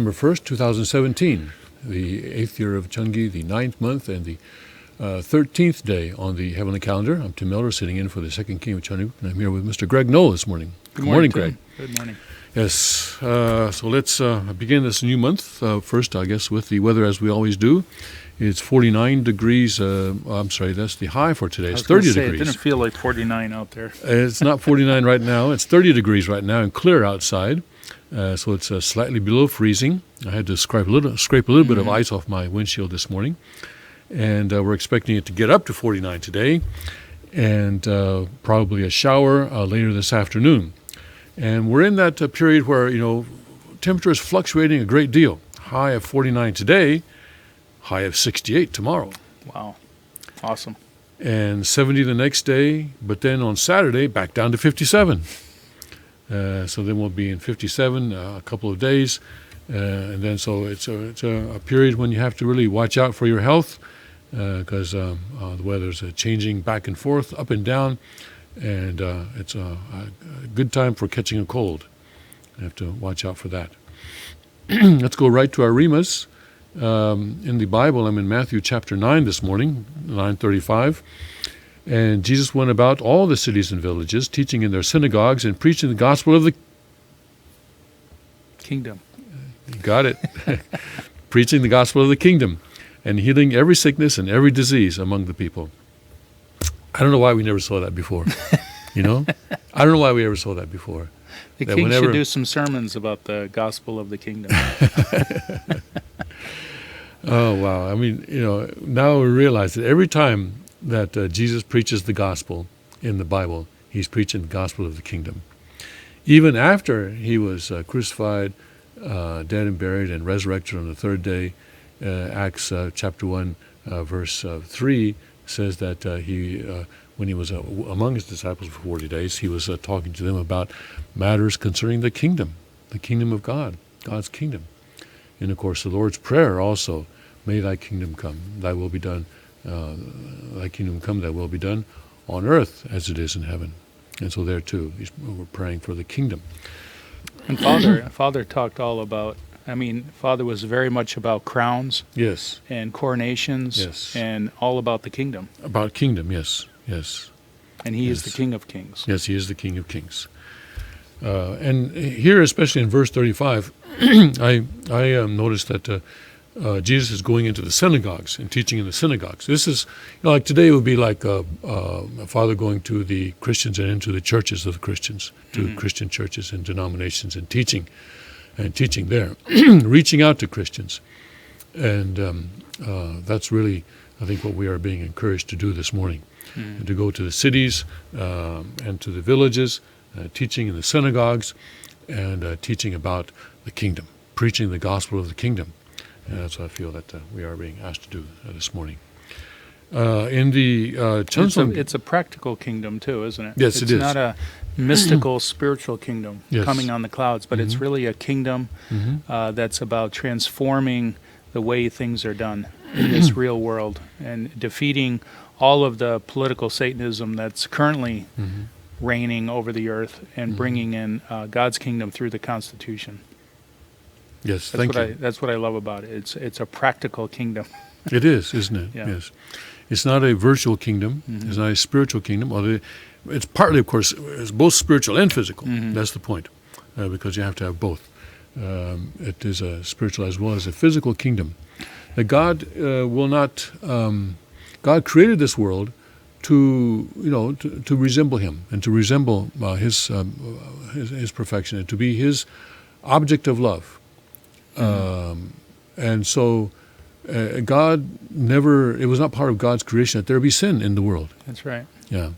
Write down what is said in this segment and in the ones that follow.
November 1st, 2017, the 8th year of Chungi, the 9th month, and the 13th day on the heavenly calendar. I'm Tim Miller, sitting in for the second king of Chungi, and I'm here with Mr. Greg Knoll this morning. Good morning, Greg. Good morning. Yes, so let's begin this new month. First, I guess, with the weather as we always do. It's 49 degrees. I'm sorry, that's the high for today. It's 30 degrees. It didn't feel like 49 out there. It's not 49 right now. It's 30 degrees right now and clear outside. So it's slightly below freezing. I had to scrape a little bit of ice off my windshield this morning. And we're expecting it to get up to 49 today and probably a shower later this afternoon. And we're in that period where, temperature is fluctuating a great deal. High of 49 today, high of 68 tomorrow. Wow. Awesome. And 70 the next day, but then on Saturday, back down to 57. So then we'll be in 57 a couple of days. And then so it's a period when you have to really watch out for your health because the weather's changing back and forth, up and down. And it's a good time for catching a cold. You have to watch out for that. Let's go right to our Remas. In the Bible, I'm in Matthew chapter 9 this morning, 9:35. And Jesus went about all the cities and villages, teaching in their synagogues and preaching the gospel of the kingdom. You got it. Preaching the gospel of the kingdom and healing every sickness and every disease among the people. I don't know why we never saw that before. I don't know why we ever saw that before. The king should do some sermons about the gospel of the kingdom. Oh, wow. I mean, now we realize that every time that Jesus preaches the gospel in the Bible, he's preaching the gospel of the kingdom. Even after he was crucified, dead and buried, and resurrected on the third day, Acts chapter 1, verse 3 says that when he was among his disciples for 40 days, he was talking to them about matters concerning the kingdom of God, God's kingdom. And, of course, the Lord's Prayer also, may thy kingdom come, thy will be done, thy kingdom come, thy will be done on earth as it is in heaven. And so there, too, we're praying for the kingdom. And Father talked all about, Father was very much about crowns. Yes. And coronations. Yes. And all about the kingdom. About kingdom, yes. And he is the King of Kings. Yes, he is the King of Kings. And here, especially in verse 35, I noticed that Jesus is going into the synagogues and teaching in the synagogues. This is, like today it would be like a father going to the Christians and into the churches of the Christians, to Christian churches and denominations and teaching there, reaching out to Christians. And that's really, I think, what we are being encouraged to do this morning, to go to the cities and to the villages, teaching in the synagogues, and teaching about the kingdom, preaching the gospel of the kingdom. And that's what I feel that we are being asked to do this morning. In the Cheongsong, it's a practical kingdom too, isn't it? Yes, it is. It's not a mystical, spiritual kingdom coming on the clouds, but it's really a kingdom that's about transforming the way things are done in this real world and defeating all of the political Satanism that's currently reigning over the earth and bringing in God's kingdom through the Constitution. Yes, thank you. That's what I love about it. It's a practical kingdom. It is, isn't it? Yeah. Yes. It's not a virtual kingdom. It's not a spiritual kingdom. Although it's partly, of course, it's both spiritual and physical. That's the point, because you have to have both. It is a spiritual as well as a physical kingdom. That God will not. God created this world to resemble Him and to resemble His perfection and to be His object of love. And so God never, it was not part of God's creation that there be sin in the world. That's right. Yeah.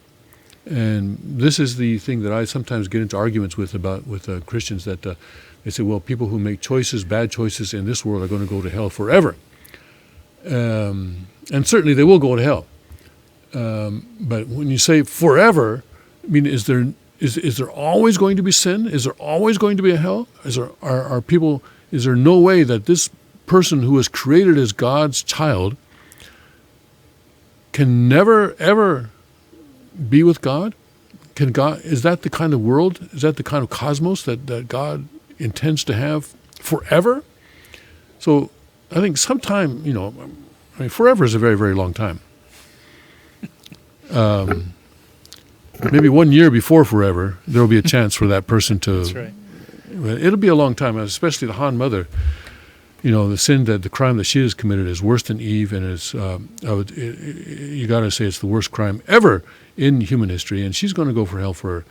And this is the thing that I sometimes get into arguments with Christians, that they say, well, people who make bad choices in this world are going to go to hell forever. And certainly they will go to hell. But when you say forever, I mean, is there always going to be sin? Is there always going to be a hell? Is there no way that this person who was created as God's child can never, ever be with God? Is that the kind of world, is that the kind of cosmos that God intends to have forever? So I think sometime, forever is a very, very long time. Maybe 1 year before forever, there will be a chance for that person to. That's right. It'll be a long time, especially the Han mother. The crime that she has committed is worse than Eve, and you got to say it's the worst crime ever in human history, and she's going to go for hell for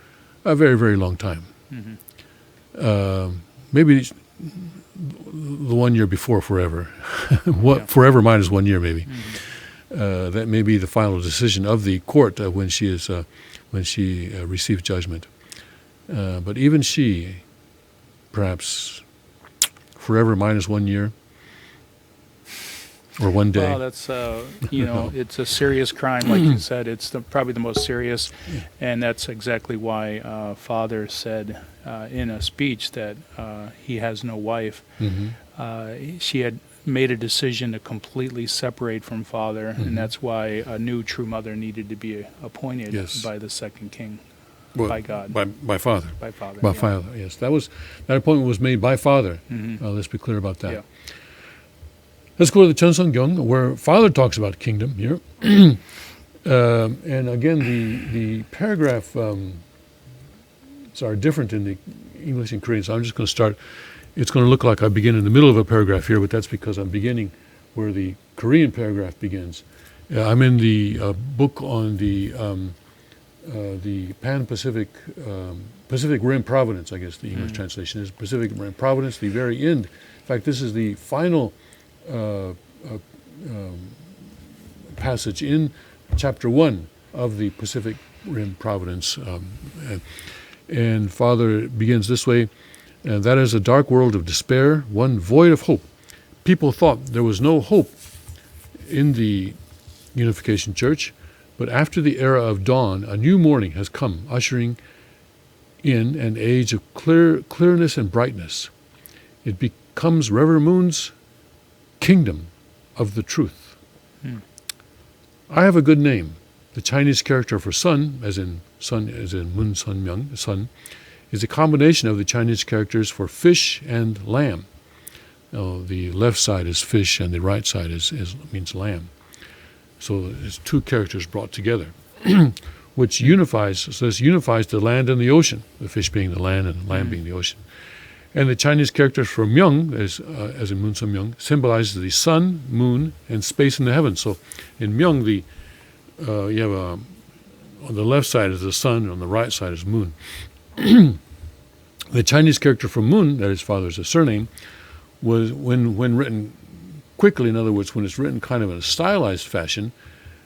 a very, very long time. Mm-hmm. Maybe the 1 year before forever. Forever minus 1 year, maybe. Mm-hmm. That may be the final decision of the court when she receives judgment. But even she, perhaps forever minus 1 year or 1 day. Well, that's it's a serious crime, like you said. It's probably the most serious, and that's exactly why Father said in a speech that he has no wife. Mm-hmm. She had made a decision to completely separate from Father, mm-hmm. and that's why a new true mother needed to be appointed by the second king. By God. By Father. By Father. By Father, yes. That appointment was made by Father. Mm-hmm. Let's be clear about that. Yeah. Let's go to the Cheonsong-gyeong, where Father talks about kingdom here. And again, the paragraph are different in the English and Korean, so I'm just going to start. It's going to look like I begin in the middle of a paragraph here, but that's because I'm beginning where the Korean paragraph begins. I'm in the book on the Pan-Pacific, Pacific Rim Providence, I guess the English translation is Pacific Rim Providence, the very end. In fact, this is the final passage in chapter 1 of the Pacific Rim Providence. And Father begins this way, and that is a dark world of despair, one void of hope. People thought there was no hope in the Unification Church, but after the era of dawn, a new morning has come, ushering in an age of clearness and brightness. It becomes Reverend Moon's kingdom of the truth. I have a good name. The Chinese character for sun, as in Mun Sun Myung, sun, is a combination of the Chinese characters for fish and lamb. The left side is fish and the right side means lamb. So it's two characters brought together, which unifies the land and the ocean, the fish being the land and the lamb being the ocean. And the Chinese characters for Myung, as in Mun Sun Myung, symbolizes the sun, moon, and space in the heavens. So in Myung, you have on the left side is the sun, on the right side is moon. The Chinese character for Moon, that his father's a surname, was when written quickly, in other words, when it's written kind of in a stylized fashion,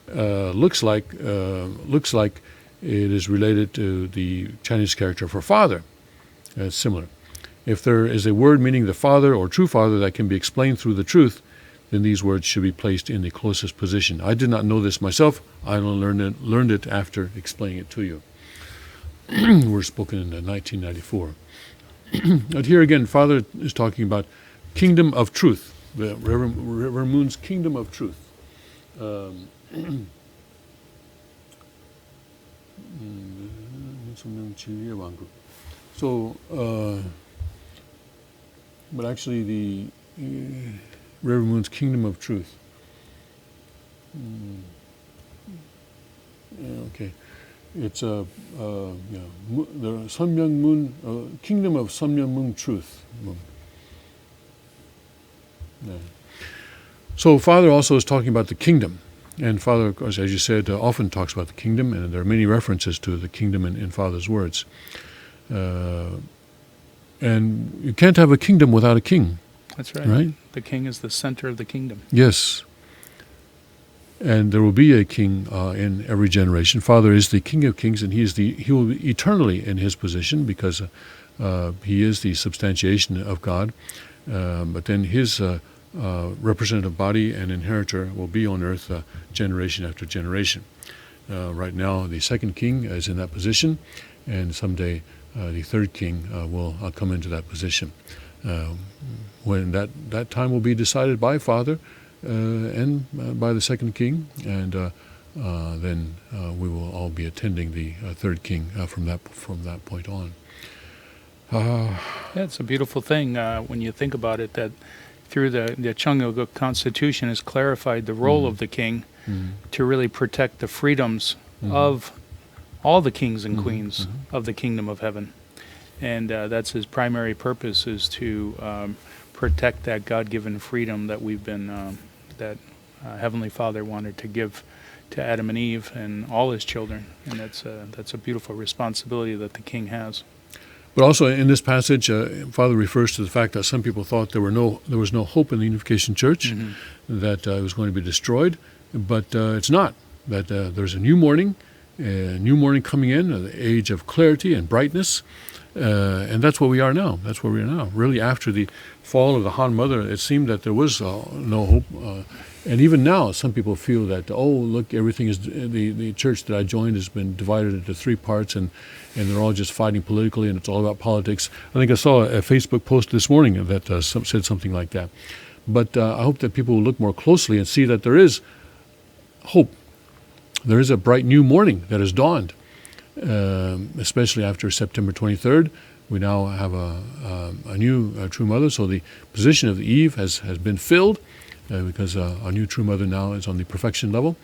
looks like it is related to the Chinese character for father. It's similar. If there is a word meaning the father or true father that can be explained through the truth, then these words should be placed in the closest position. I did not know this myself. I learned it after explaining it to you. Were spoken in 1994. But here again, Father is talking about kingdom of truth, the Reverend Moon's kingdom of truth. So, but actually the Reverend Moon's kingdom of truth. Okay. It's the Sun Myung Moon, kingdom of Sun Myung Moon truth. Yeah. So Father also is talking about the kingdom. And Father, of course, as you said, often talks about the kingdom, and there are many references to the kingdom in Father's words. And you can't have a kingdom without a king. That's right. Right? The king is the center of the kingdom. Yes. And there will be a king in every generation. Father is the King of Kings, and he will be eternally in his position because he is the substantiation of God. But then his representative body and inheritor will be on earth generation after generation. Right now, the second king is in that position, and someday the third king will come into that position. When that time will be decided by Father and by the second king, and then we will all be attending the third king from that point on. Yeah, it's a beautiful thing when you think about it, that through the Cheongguk Constitution has clarified the role of the king to really protect the freedoms of all the kings and queens of the kingdom of heaven. And that's his primary purpose, is to protect that God-given freedom that we've been, that Heavenly Father wanted to give to Adam and Eve and all his children. And that's a beautiful responsibility that the king has. But also in this passage, Father refers to the fact that some people thought there was no hope in the Unification Church, that it was going to be destroyed, but it's not. That there's a new morning coming in, the age of clarity and brightness, and that's what we are now. That's where we are now. Really, after the fall of the Han Mother, it seemed that there was no hope. And even now, some people feel that, oh, look, everything is, the church that I joined has been divided into three parts, and they're all just fighting politically, and it's all about politics. I think I saw a Facebook post this morning that said something like that. But I hope that people will look more closely and see that there is hope. There is a bright new morning that has dawned, especially after September 23rd. We now have a new true mother, so the position of Eve has been filled, because our new true mother now is on the perfection level.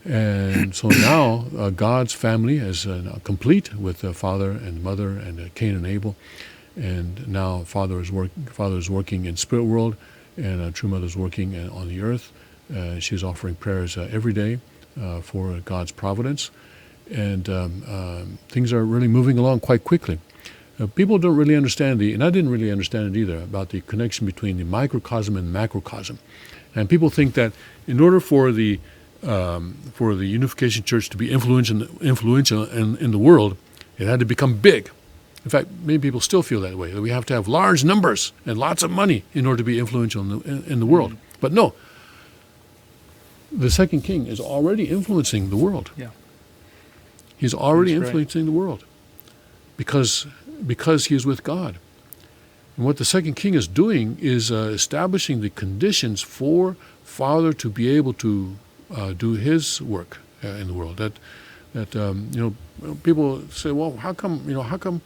And so now God's family is complete with Father and Mother and Cain and Abel. And now Father is working in spirit world, and true mother is working on the earth. She's offering prayers every day for God's providence. And things are really moving along quite quickly. People don't really understand and I didn't really understand it either, about the connection between the microcosm and macrocosm. And people think that in order for the Unification Church to be influential in the world, it had to become big. In fact, many people still feel that way, that we have to have large numbers and lots of money in order to be influential in the world. But no, the second king is already influencing the world. Yeah. He's already That's influencing the world because he is with God. And what the second king is doing is establishing the conditions for Father to be able to do his work in the world. That people say, well, how come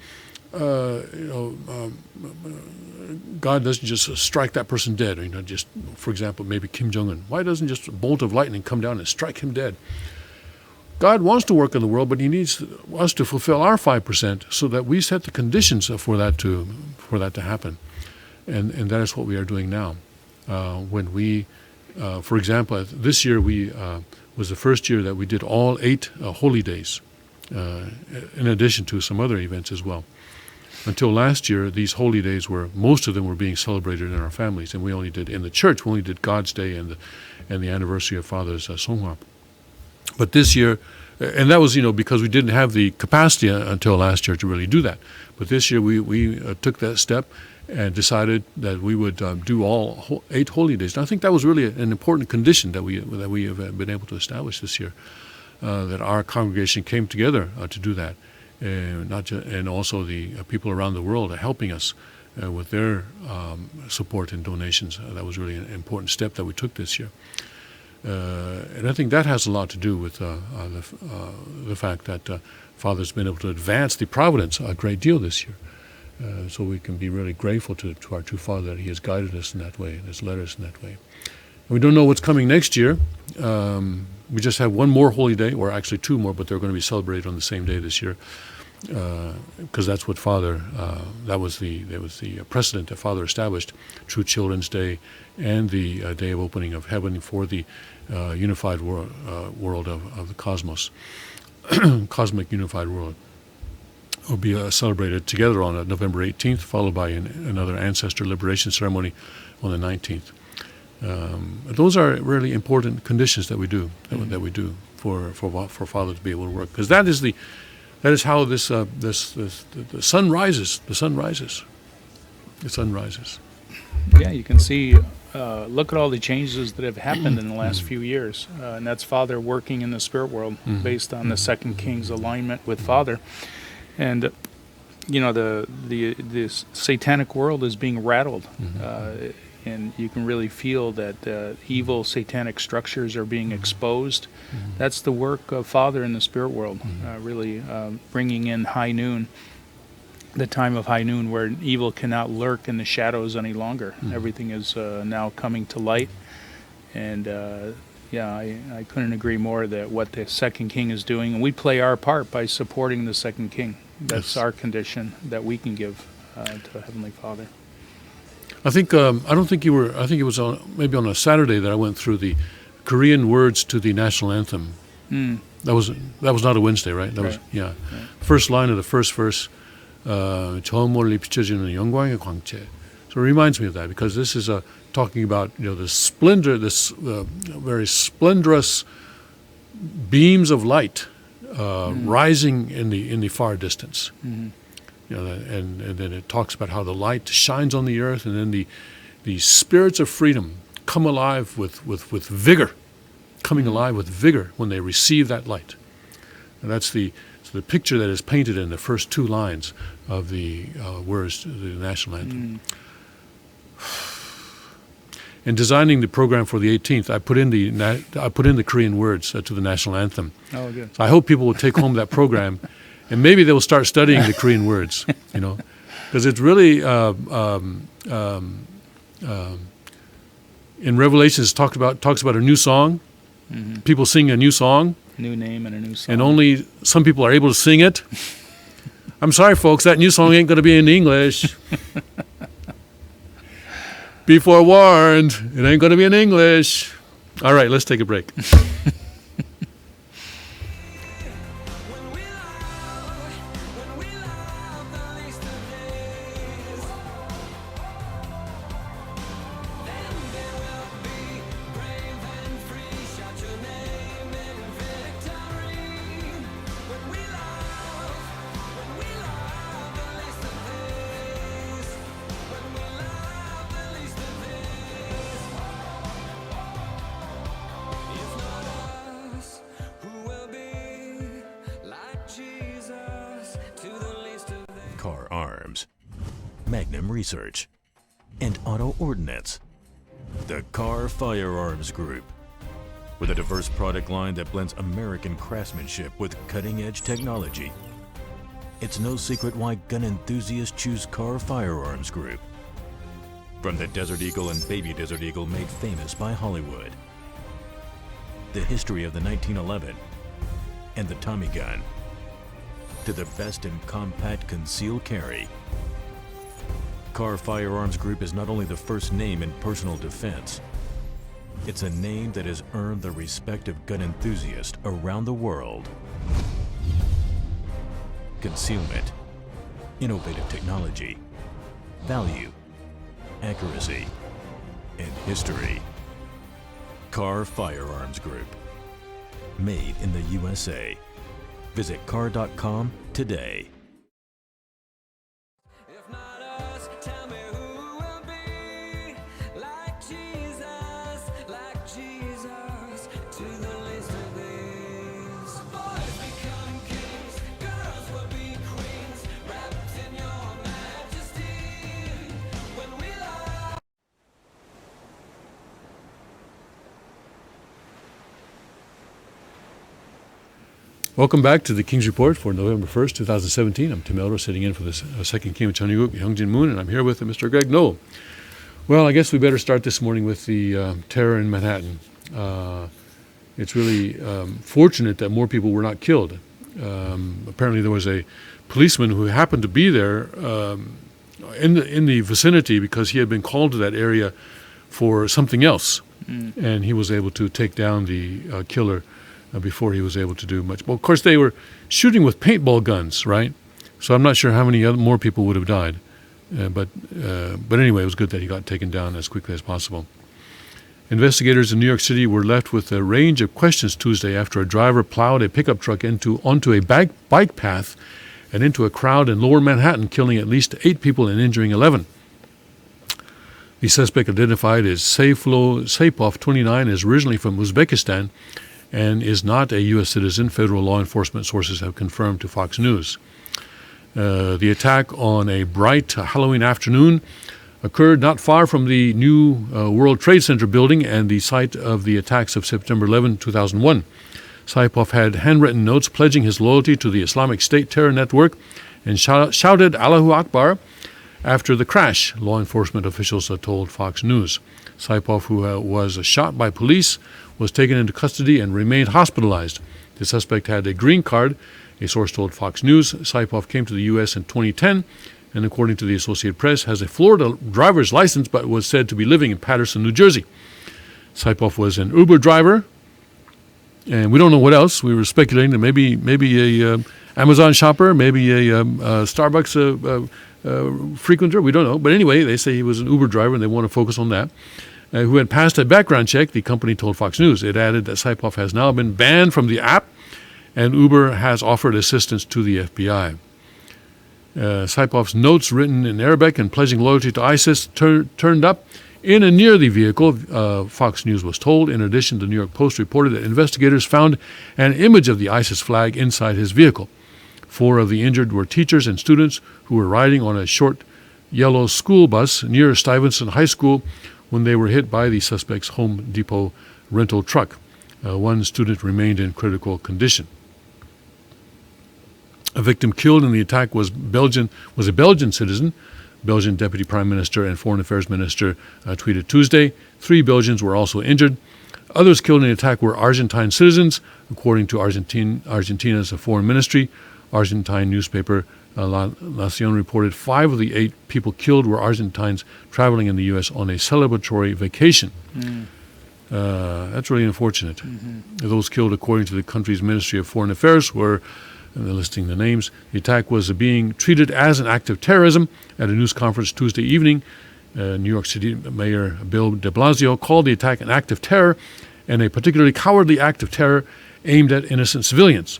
God doesn't just strike that person dead? Or, just, for example, maybe Kim Jong-un. Why doesn't just a bolt of lightning come down and strike him dead? God wants to work in the world, but he needs us to fulfill our 5% so that we set the conditions for that to happen. And that is what we are doing now. When we, for example, this year was the first year that we did all 8 holy days, in addition to some other events as well. Until last year, these holy days most of them were being celebrated in our families, and we only did, in the church, we only did God's Day and the anniversary of Father's Songhwa. But this year, and that was, because we didn't have the capacity until last year to really do that. But this year we took that step and decided that we would do all 8 holy days. And I think that was really an important condition that we have been able to establish this year, that our congregation came together to do that, and also the people around the world are helping us with their support and donations. That was really an important step that we took this year. And I think that has a lot to do with the fact that Father's been able to advance the providence a great deal this year. So we can be really grateful to our true Father that he has guided us in that way and has led us in that way. And we don't know what's coming next year. We just have one more holy day, or actually 2 more, but they're going to be celebrated on the same day this year, because that's what Father, that was the precedent that Father established: True Children's Day and the day of opening of heaven for the unified world of the cosmos, cosmic unified world. Will be celebrated together on November 18th, followed by another ancestor liberation ceremony on the 19th. Those are really important conditions that we do for Father to be able to work, because that is how the sun rises. The sun rises. The sun rises. Yeah, you can see. Look at all the changes that have happened in the last few years, and that's Father working in the spirit world based on the second king's alignment with Father. And the satanic world is being rattled, and you can really feel that evil satanic structures are being exposed. That's the work of Father in the spirit world, really bringing in high noon the time of high noon where evil cannot lurk in the shadows any longer. Everything is now coming to light. And I couldn't agree more that what the second king is doing, and we play our part by supporting the second king. That's our condition that we can give to Heavenly Father. I think I don't think you were. I think it was maybe on a Saturday that I went through the Korean words to the national anthem. That was not a Wednesday, right? That was Right. First line of the first verse. 저 멀리 비춰지는 영광의 광채. So it reminds me of that, because this is talking about the splendor, this very splendorous beams of light rising in the far distance. And then it talks about how the light shines on the earth, and then the spirits of freedom come alive with vigor, coming alive with vigor when they receive that light. And that's the picture that is painted in the first two lines of the words to the national anthem. In designing the program for the 18th, I put in the Korean words to the national anthem. Oh, good. So I hope people will take home that program, and maybe they will start studying the Korean words. Because it's really in Revelations talks about a new song. People sing a new song. New name and a new song. And only some people are able to sing it. I'm sorry, folks, that new song ain't going to be in English. Be forewarned, it ain't going to be in English. All right, let's take a break. Car Arms, Magnum Research, and Auto Ordnance. The Car Firearms Group. With a diverse product line that blends American craftsmanship with cutting-edge technology. It's no secret why gun enthusiasts choose Car Firearms Group. From the Desert Eagle and Baby Desert Eagle made famous by Hollywood. The history of the 1911 and the Tommy gun. To the best in compact concealed carry. Car Firearms Group is not only the first name in personal defense, it's a name that has earned the respect of gun enthusiasts around the world. Concealment, innovative technology, value, accuracy, and history. Car Firearms Group. Made in the USA. Visit car.com today. If not us, tell me who will be like Jesus, to the least of these. Boys become kings, girls will be queens, wrapped in your majesty. When we love. Welcome back to the King's Report for November 1st, 2017. I'm Tim Elder, sitting in for the second King of Cheongguk, Hyung Jin Moon, and I'm here with Mr. Greg Noll. Well, I guess we better start this morning with the terror in Manhattan. It's really fortunate that more people were not killed. Apparently there was a policeman who happened to be there in the vicinity because he had been called to that area for something else. And he was able to take down the killer before he was able to do much. Well, of course, they were shooting with paintball guns, right? So I'm not sure how many more people would have died. But anyway, it was good that he got taken down as quickly as possible. Investigators in New York City were left with a range of questions Tuesday after a driver plowed a pickup truck onto a bike path and into a crowd in lower Manhattan, killing at least 8 people and injuring 11. The suspect, identified as Saipov, 29, is originally from Uzbekistan and is not a U.S. citizen, federal law enforcement sources have confirmed to Fox News. The attack on a bright Halloween afternoon occurred not far from the new World Trade Center building and the site of the attacks of September 11, 2001. Saipov had handwritten notes pledging his loyalty to the Islamic State terror network and shouted Allahu Akbar after the crash, law enforcement officials told Fox News. Saipov, who was shot by police, was taken into custody and remained hospitalized. The suspect had a green card, a source told Fox News. Saipov came to the U.S. in 2010 and, according to the Associated Press, has a Florida driver's license but was said to be living in Patterson, New Jersey. Saipov was an Uber driver, and we don't know what else. We were speculating that maybe a Amazon shopper, maybe a Starbucks frequenter. We don't know. But anyway, they say he was an Uber driver, and they want to focus on that. Who had passed a background check, the company told Fox News. It added that Saipov has now been banned from the app, and Uber has offered assistance to the FBI. Saipov's notes written in Arabic and pledging loyalty to ISIS turned up in and near the vehicle, Fox News was told. In addition, the New York Post reported that investigators found an image of the ISIS flag inside his vehicle. 4 of the injured were teachers and students who were riding on a short yellow school bus near Stuyvesant High School when they were hit by the suspect's Home Depot rental truck. 1 student remained in critical condition. A victim killed in the attack was a Belgian citizen. Belgian Deputy Prime Minister and Foreign Affairs Minister tweeted Tuesday. 3 Belgians were also injured. Others killed in the attack were Argentine citizens, according to Argentina's foreign ministry. Argentine newspaper La Nación reported 5 of the 8 people killed were Argentines traveling in the U.S. on a celebratory vacation. That's really unfortunate. Those killed, according to the country's Ministry of Foreign Affairs, were listing the names. The attack was being treated as an act of terrorism. At a news conference Tuesday evening, New York City Mayor Bill de Blasio called the attack an act of terror and a particularly cowardly act of terror aimed at innocent civilians.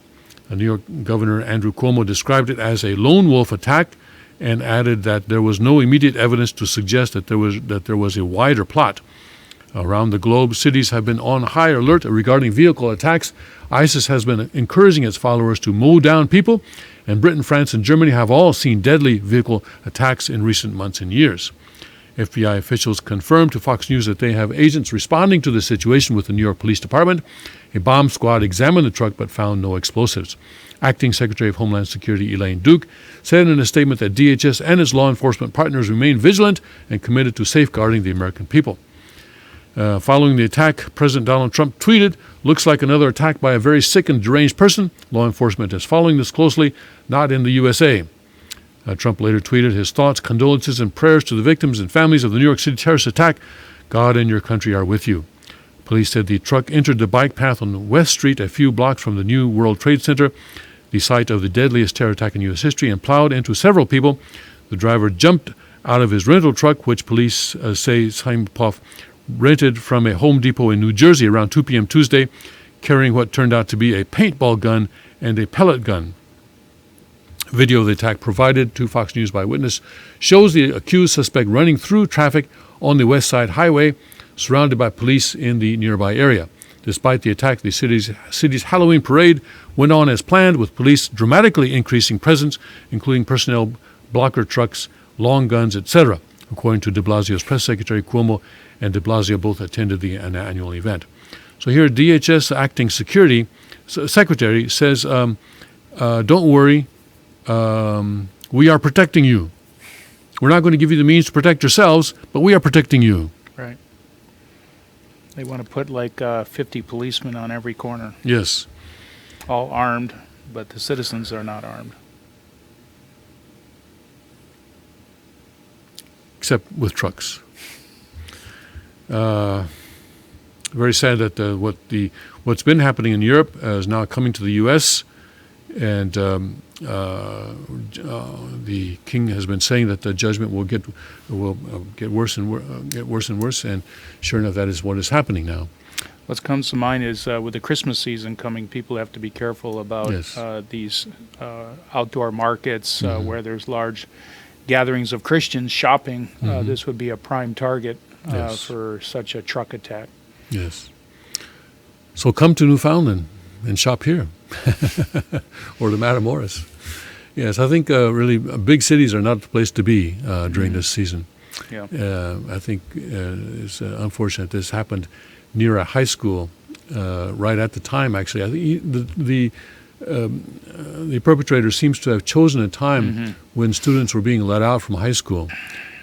New York Governor Andrew Cuomo described it as a lone wolf attack and added that there was no immediate evidence to suggest that there was a wider plot. Around the globe, cities have been on high alert regarding vehicle attacks. ISIS has been encouraging its followers to mow down people, and Britain, France, and Germany have all seen deadly vehicle attacks in recent months and years. FBI officials confirmed to Fox News that they have agents responding to the situation with the New York Police Department. A bomb squad examined the truck but found no explosives. Acting Secretary of Homeland Security Elaine Duke said in a statement that DHS and its law enforcement partners remain vigilant and committed to safeguarding the American people. Following the attack, President Donald Trump tweeted, "Looks like another attack by a very sick and deranged person. Law enforcement is following this closely, not in the USA." Trump later tweeted his thoughts, condolences, and prayers to the victims and families of the New York City terrorist attack. God and your country are with you. Police said the truck entered the bike path on West Street, a few blocks from the new World Trade Center, the site of the deadliest terror attack in U.S. history, and plowed into several people. The driver jumped out of his rental truck, which police say Saipov rented from a Home Depot in New Jersey around 2 p.m. Tuesday, carrying what turned out to be a paintball gun and a pellet gun. Video of the attack provided to Fox News by witness shows the accused suspect running through traffic on the West Side Highway, surrounded by police in the nearby area. Despite the attack, the city's Halloween parade went on as planned, with police dramatically increasing presence, including personnel, blocker trucks, long guns, etc. According to de Blasio's press secretary, Cuomo and de Blasio both attended the annual event. So here, DHS acting security secretary says, don't worry, we are protecting you. We're not going to give you the means to protect yourselves, but we are protecting you. Right. They want to put like 50 policemen on every corner, Yes. all armed, but the citizens are not armed. Except with trucks. Very sad that what's been happening in Europe is now coming to the U.S. and the king has been saying that the judgment will get worse and worse, and sure enough, that is what is happening now. What comes to mind is with the Christmas season coming, people have to be careful about Yes. these outdoor markets where there's large gatherings of Christians shopping. This would be a prime target Yes. for such a truck attack. Yes. So come to Newfoundland and shop here, or to Matamoros. Yes, I think really big cities are not the place to be during this season. Yeah. I think it's unfortunate this happened near a high school right at the time. Actually, I think the perpetrator seems to have chosen a time when students were being let out from high school,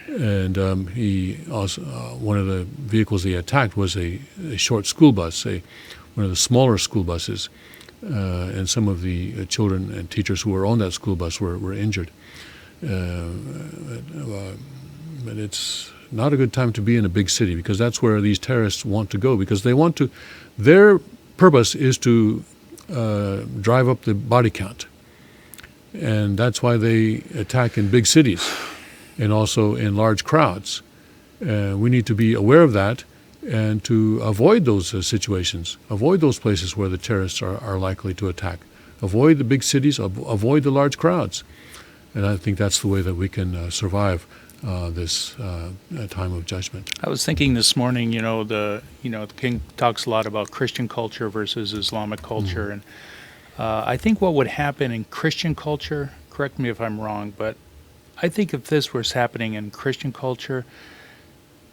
and he also one of the vehicles he attacked was a short school bus, one of the smaller school buses, and some of the children and teachers who were on that school bus were injured. But it's not a good time to be in a big city, because that's where these terrorists want to go, because they want to. Their purpose is to drive up the body count, and that's why they attack in big cities and also in large crowds. We need to be aware of that and to avoid those situations, avoid those places where the terrorists are likely to attack, avoid the big cities, avoid the large crowds. And I think that's the way that we can survive this time of judgment. I was thinking this morning, the King talks a lot about Christian culture versus Islamic culture, and I think what would happen in Christian culture, correct me if I'm wrong, but I think if this was happening in Christian culture,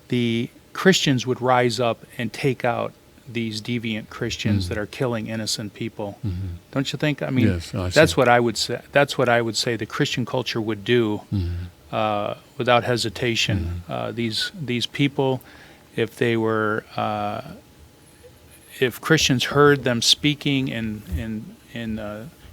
the Christians would rise up and take out these deviant Christians that are killing innocent people. Don't you think? I mean, Yes, I that's see. what I would say. That's what I would say the Christian culture would do without hesitation. These people, if they were, if Christians heard them speaking in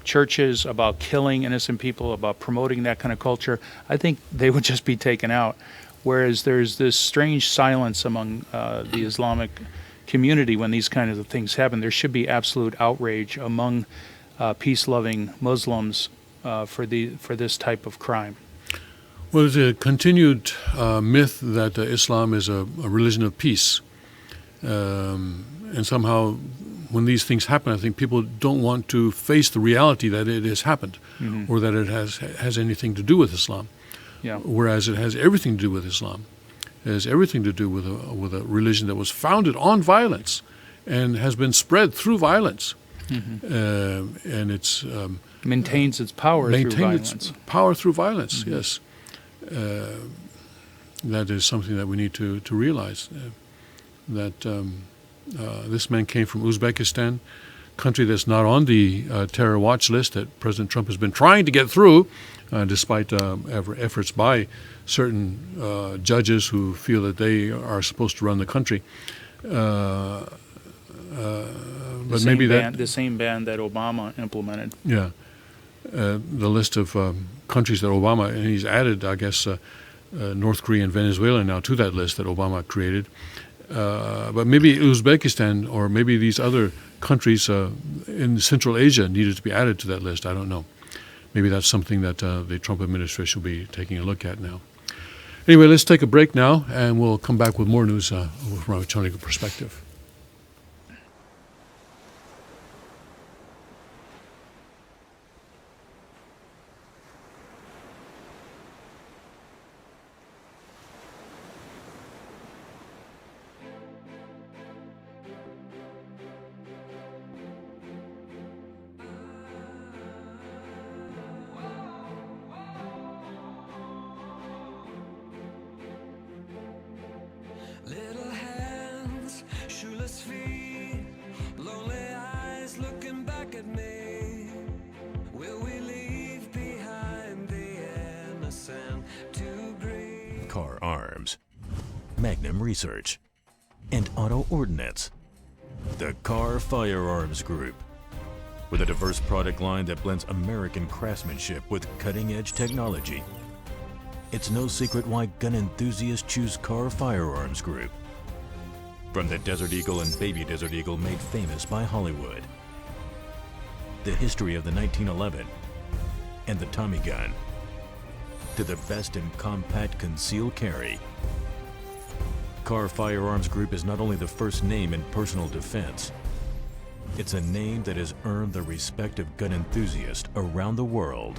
churches about killing innocent people, about promoting that kind of culture, I think they would just be taken out. Whereas there's this strange silence among the Islamic community when these kind of things happen. There should be absolute outrage among peace-loving Muslims for this type of crime. Well, there's a continued myth that Islam is a religion of peace. And somehow, when these things happen, I think people don't want to face the reality that it has happened, or that it has anything to do with Islam. Yeah. Whereas it has everything to do with Islam. It has everything to do with a religion that was founded on violence and has been spread through violence. And it's Maintains its power through violence. its power through violence. Yes, that is something that we need to realize. That this man came from Uzbekistan, country that's not on the terror watch list that President Trump has been trying to get through, despite efforts by certain judges who feel that they are supposed to run the country. But maybe the same ban that Obama implemented. Yeah, the list of countries that Obama, and he's added, I guess, North Korea and Venezuela now to that list that Obama created. But maybe Uzbekistan or maybe these other countries in Central Asia needed to be added to that list. I don't know. Maybe that's something that the Trump administration will be taking a look at now. Anyway, let's take a break now, and we'll come back with more news from a Tonic perspective. Little hands, shoeless feet, lonely eyes looking back at me. Will we leave behind the innocent to grieve? Car Arms, Magnum Research, and Auto Ordnance. The Car Firearms Group. With a diverse product line that blends American craftsmanship with cutting-edge technology. It's no secret why gun enthusiasts choose Car Firearms Group. From the Desert Eagle and Baby Desert Eagle made famous by Hollywood. The history of the 1911 and the Tommy gun. To the best in compact concealed carry. Car Firearms Group is not only the first name in personal defense, it's a name that has earned the respect of gun enthusiasts around the world.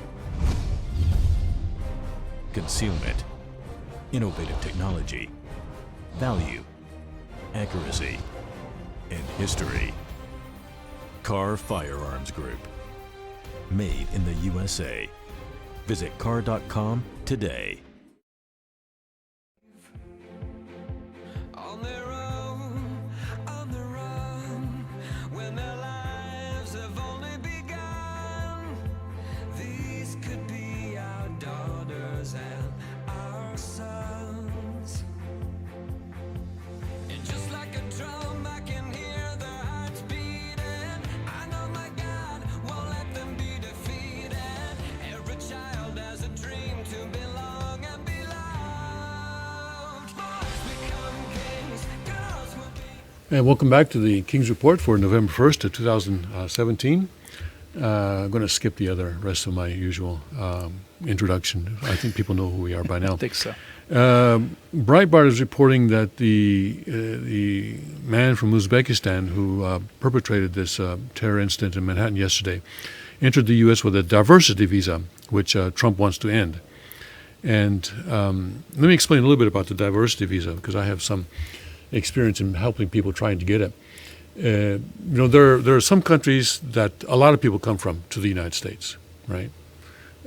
Concealment, innovative technology, value, accuracy, and history. Car Firearms Group. Made in the USA. Visit car.com today. On their own, on the run, when their lives have only begun. And welcome back to the King's Report for November 1st of 2017. I'm going to skip the rest of my usual introduction. I think people know who we are by now. I think so. Breitbart is reporting that the man from Uzbekistan who perpetrated this terror incident in Manhattan yesterday entered the U.S. with a diversity visa, which Trump wants to end. And let me explain a little bit about the diversity visa, because I have some experience in helping people trying to get it. There are some countries that a lot of people come from to the United States, right?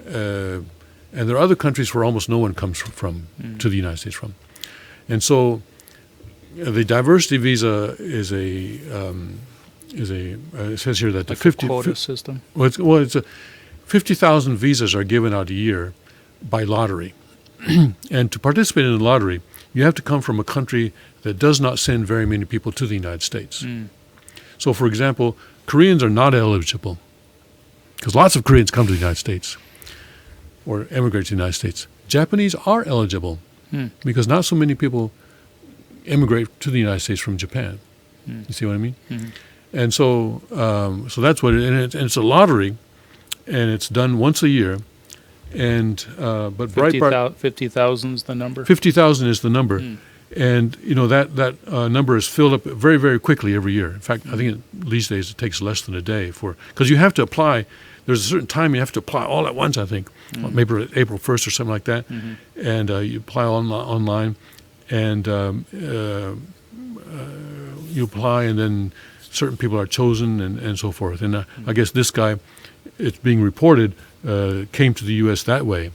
And there are other countries where almost no one comes from to the United States from. And so the diversity visa is it says here that the 50 quota system. It's 50,000 visas are given out a year by lottery. And to participate in the lottery, you have to come from a country that does not send very many people to the United States. So, for example, Koreans are not eligible, because lots of Koreans come to the United States or emigrate to the United States. Japanese are eligible, because not so many people immigrate to the United States from Japan. You see what I mean? And so that's what and it's a lottery, and it's done once a year. And but Breitbart 50,000 is the number. 50,000 is the number, and that number is filled up very, very quickly every year. In fact, I think these days it takes less than a day because you have to apply. There's a certain time you have to apply all at once. I think maybe April 1st or something like that, and you apply online, and you apply, and then certain people are chosen, and so forth. And I guess this guy, it's being reported, came to the U.S. that way.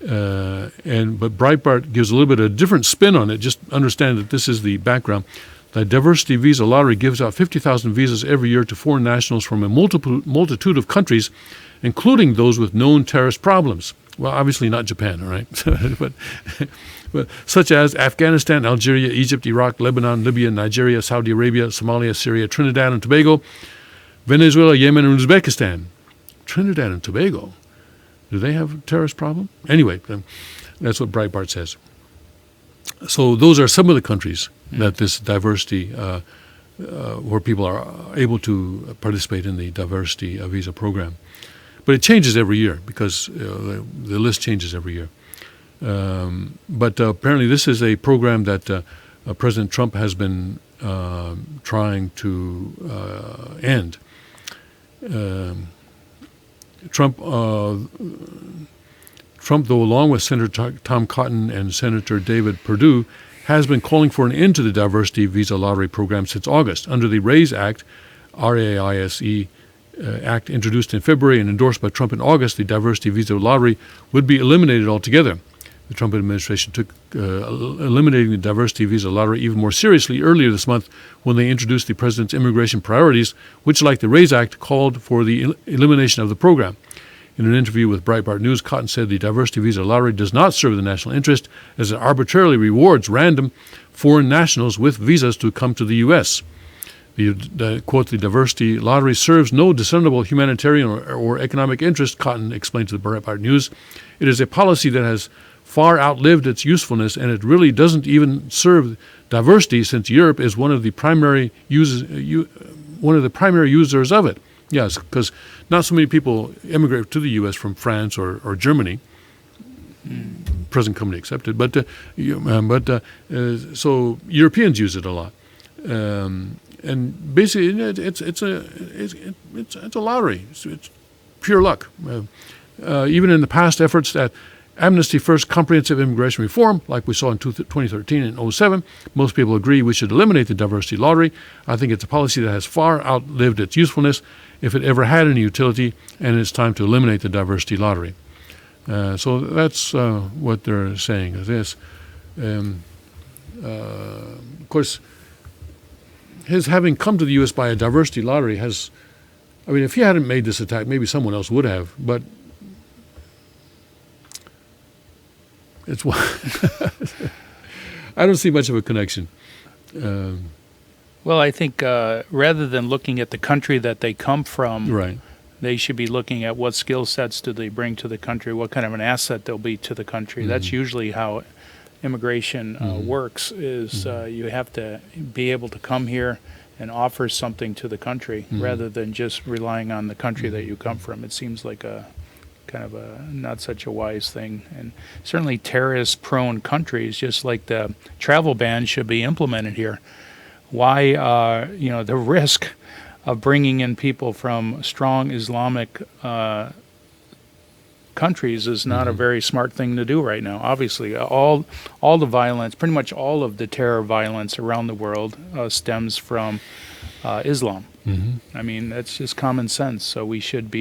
But Breitbart gives a little bit of a different spin on it. Just understand that this is the background. The Diversity Visa Lottery gives out 50,000 visas every year to foreign nationals from a multitude of countries, including those with known terrorist problems. Well, obviously not Japan, all right? but such as Afghanistan, Algeria, Egypt, Iraq, Lebanon, Libya, Nigeria, Saudi Arabia, Somalia, Syria, Trinidad and Tobago, Venezuela, Yemen, and Uzbekistan. Trinidad and Tobago. Do they have a terrorist problem? Anyway, that's what Breitbart says. So those are some of the countries that this diversity, where people are able to participate in the diversity visa program. But it changes every year, because the list changes every year. But apparently this is a program that President Trump has been trying to end. Trump, though, along with Senator Tom Cotton and Senator David Perdue, has been calling for an end to the diversity visa lottery program since August. Under the RAISE Act, R-A-I-S-E Act, introduced in February and endorsed by Trump in August, the diversity visa lottery would be eliminated altogether. The Trump administration took eliminating the diversity visa lottery even more seriously earlier this month when they introduced the president's immigration priorities, which, like the RAISE Act, called for the elimination of the program. In an interview with Breitbart News, Cotton said the diversity visa lottery does not serve the national interest, as it arbitrarily rewards random foreign nationals with visas to come to the U.S. Quote, the diversity lottery serves no discernible humanitarian or economic interest, Cotton explained to the Breitbart News. It is a policy that has far outlived its usefulness, and it really doesn't even serve diversity, since Europe is one of the primary users of it. Yes, because not so many people immigrate to the U.S. from France or Germany, present company accepted. So Europeans use it a lot, and basically it's a lottery. It's pure luck. Even in the past efforts that Amnesty First comprehensive immigration reform, like we saw in 2013 and 2007, most people agree we should eliminate the diversity lottery. I think it's a policy that has far outlived its usefulness, if it ever had any utility, and it's time to eliminate the diversity lottery. So that's what they're saying is this. Of course, his having come to the U.S. by a diversity lottery if he hadn't made this attack, maybe someone else would have, but it's I don't see much of a connection. Well, I think rather than looking at the country that they come from, right, they should be looking at what skill sets do they bring to the country, what kind of an asset they'll be to the country. That's usually how immigration works is you have to be able to come here and offer something to the country rather than just relying on the country that you come from. It seems like a kind of a not such a wise thing. And certainly terrorist-prone countries, just like the travel ban, should be implemented here. Why, the risk of bringing in people from strong Islamic countries is not a very smart thing to do right now. Obviously, all the violence, pretty much all of the terror violence around the world stems from Islam. I mean, that's just common sense. So we should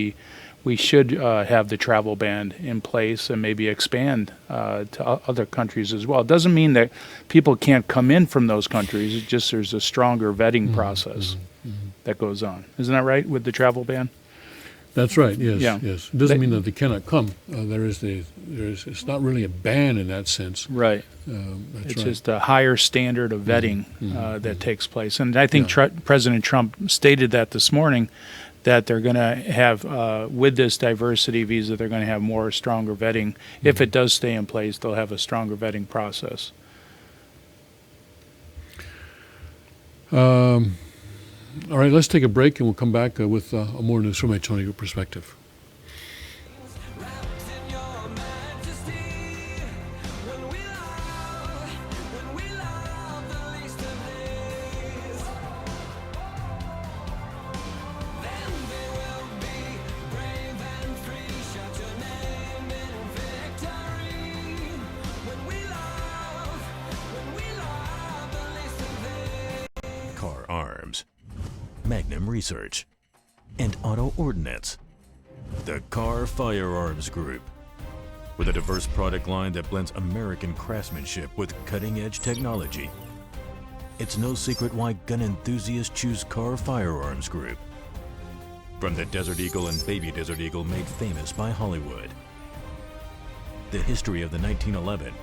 have the travel ban in place and maybe expand to other countries as well. It doesn't mean that people can't come in from those countries. It's just there's a stronger vetting process that goes on. Isn't that right with the travel ban? That's right. Yes. Yeah. Yes. It doesn't mean that they cannot come. It's not really a ban in that sense. Right. That's It's right. just a higher standard of vetting that takes place. And I think President Trump stated that this morning, that they're going to have, with this diversity visa, they're going to have more stronger vetting. If it does stay in place, they'll have a stronger vetting process. All right, let's take a break and we'll come back with more news from a Tony Group perspective. Wrapped in your majesty. When we love the least of these, then we will be brave and free. Shout your name in victory. When we love the least of these. Car Arms, Magnum Research, and Auto Ordnance. The Car Firearms Group. With a diverse product line that blends American craftsmanship with cutting-edge technology. It's no secret why gun enthusiasts choose Car Firearms Group. From the Desert Eagle and Baby Desert Eagle made famous by Hollywood. The history of the 1911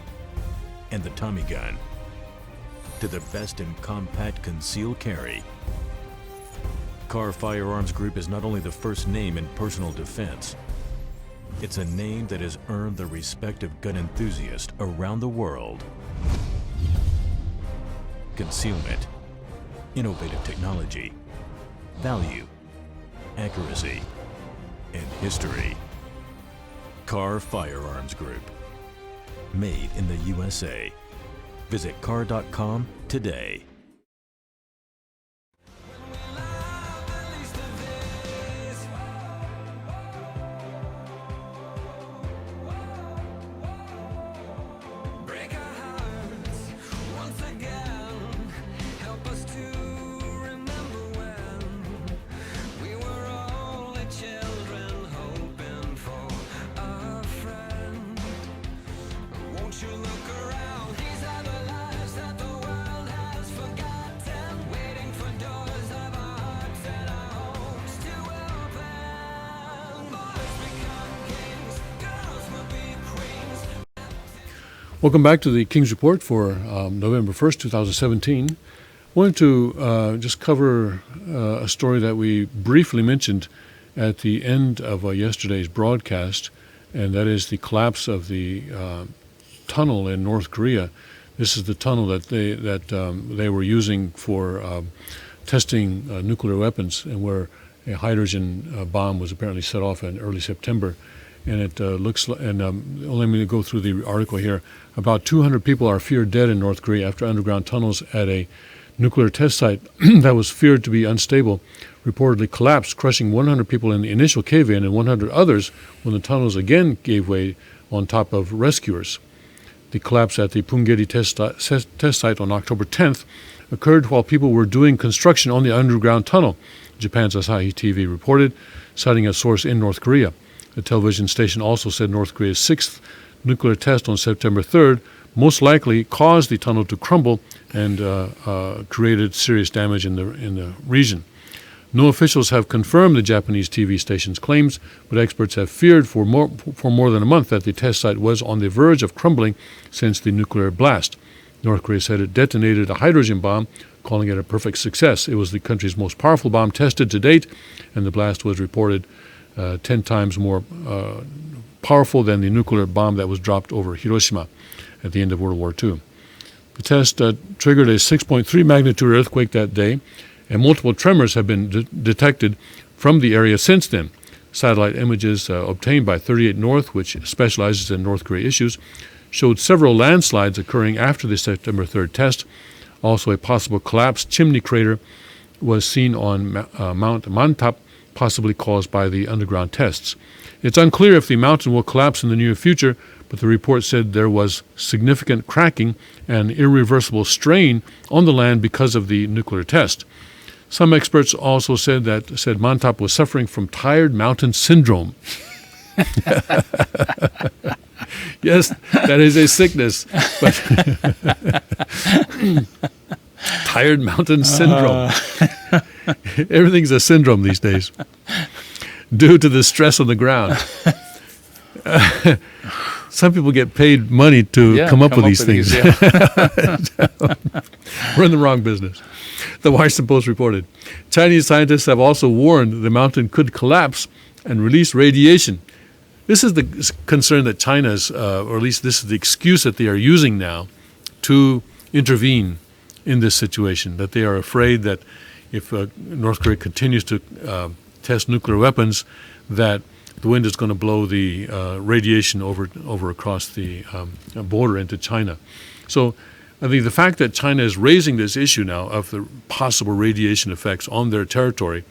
and the Tommy gun. To the best in compact concealed carry. Car Firearms Group is not only the first name in personal defense, it's a name that has earned the respect of gun enthusiasts around the world. Concealment, innovative technology, value, accuracy, and history. Car Firearms Group. Made in the USA. Visit car.com today. Break our hearts once again. Help us to remember when we were only children hoping for a friend. Won't you look around? These are the lives that the world has forgotten. Waiting for doors of our hearts and our homes to open. Boys become kings, girls will be queens. Welcome back to the King's Report for November 1st, 2017. I wanted to just cover a story that we briefly mentioned at the end of yesterday's broadcast, and that is the collapse of the tunnel in North Korea. This is the tunnel that they were using for testing nuclear weapons, and where a hydrogen bomb was apparently set off in early September. And it looks like, and let me go through the article here. About 200 people are feared dead in North Korea after underground tunnels at a nuclear test site that was feared to be unstable reportedly collapsed, crushing 100 people in the initial cave-in and 100 others when the tunnels again gave way on top of rescuers. The collapse at the Punggye test site on October 10th occurred while people were doing construction on the underground tunnel, Japan's Asahi TV reported, citing a source in North Korea. The television station also said North Korea's sixth nuclear test on September 3rd most likely caused the tunnel to crumble and created serious damage in the region. No officials have confirmed the Japanese TV station's claims, but experts have feared for more than a month that the test site was on the verge of crumbling since the nuclear blast. North Korea said it detonated a hydrogen bomb, calling it a perfect success. It was the country's most powerful bomb tested to date, and the blast was reported 10 times more powerful than the nuclear bomb that was dropped over Hiroshima. at the end of World War II. The test triggered a 6.3 magnitude earthquake that day, and multiple tremors have been detected from the area since then. Satellite images obtained by 38 North, which specializes in North Korea issues, showed several landslides occurring after the September 3rd test. Also, a possible collapsed chimney crater was seen on Mount Mantap, possibly caused by the underground tests. It's unclear if the mountain will collapse in the near future, but the report said there was significant cracking and irreversible strain on the land because of the nuclear test. Some experts also said Mantap was suffering from tired mountain syndrome. Yes, that is a sickness, but tired mountain syndrome. Everything's a syndrome these days due to the stress on the ground. Some people get paid money to come up with these things. We're in the wrong business. The Washington Post reported, Chinese scientists have also warned the mountain could collapse and release radiation. This is the concern that China's, or at least this is the excuse that they are using now to intervene in this situation, that they are afraid that if North Korea continues to test nuclear weapons, that the wind is going to blow the radiation over across the border into China. So I think the fact that China is raising this issue now of the possible radiation effects on their territory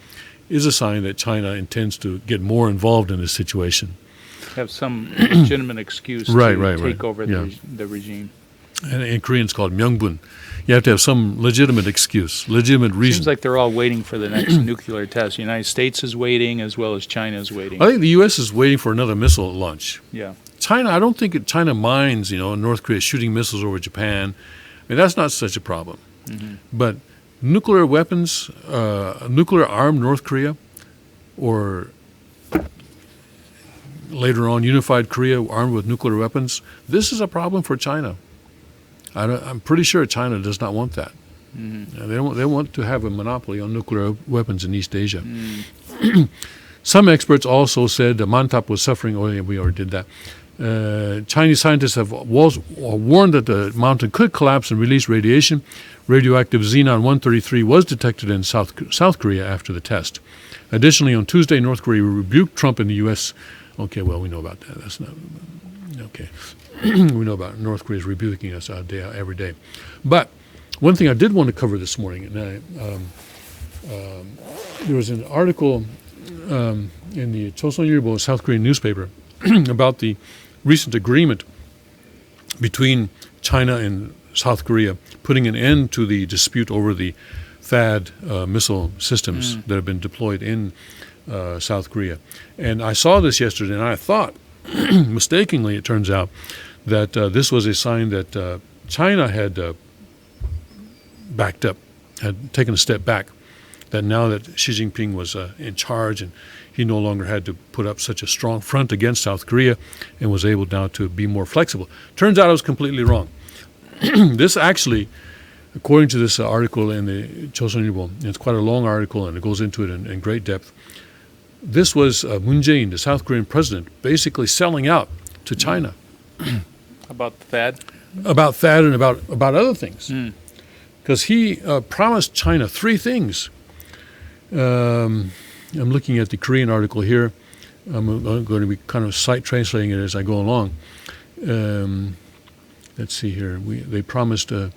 is a sign that China intends to get more involved in this situation. Have some legitimate excuse to take over the regime. And in Korean it's called myungbun. You have to have some legitimate excuse, legitimate reason. Seems like they're all waiting for the next nuclear test. The United States is waiting as well as China is waiting. I think the U.S. is waiting for another missile launch. Yeah. China, I don't think China minds, North Korea shooting missiles over Japan. I mean, that's not such a problem. Mm-hmm. But nuclear weapons, nuclear-armed North Korea, or later on unified Korea armed with nuclear weapons, this is a problem for China. I'm pretty sure China does not want that. Mm-hmm. They want to have a monopoly on nuclear weapons in East Asia. Mm. Some experts also said Mantap was suffering. Oh, yeah, we already did that. Chinese scientists have warned that the mountain could collapse and release radiation. Radioactive xenon-133 was detected in South Korea after the test. Additionally, on Tuesday, North Korea rebuked Trump in the U.S. Okay, well, we know about that. That's not okay. We know about North Korea is rebuking us every day. But one thing I did want to cover this morning, and there was an article in the Chosun Ilbo, South Korean newspaper, about the recent agreement between China and South Korea putting an end to the dispute over the THAAD missile systems that have been deployed in South Korea. And I saw this yesterday, and I thought, mistakenly, it turns out, that this was a sign that China had backed up, had taken a step back, that now that Xi Jinping was in charge and he no longer had to put up such a strong front against South Korea and was able now to be more flexible. Turns out I was completely wrong. This actually, according to this article in the Chosun Ilbo, it's quite a long article and it goes into it in great depth, this was Moon Jae-in, the South Korean president, basically selling out to China. About THAAD? About THAAD and about other things. Because he promised China three things. I'm looking at the Korean article here. I'm going to be kind of sight translating it as I go along. Let's see here. They promised... so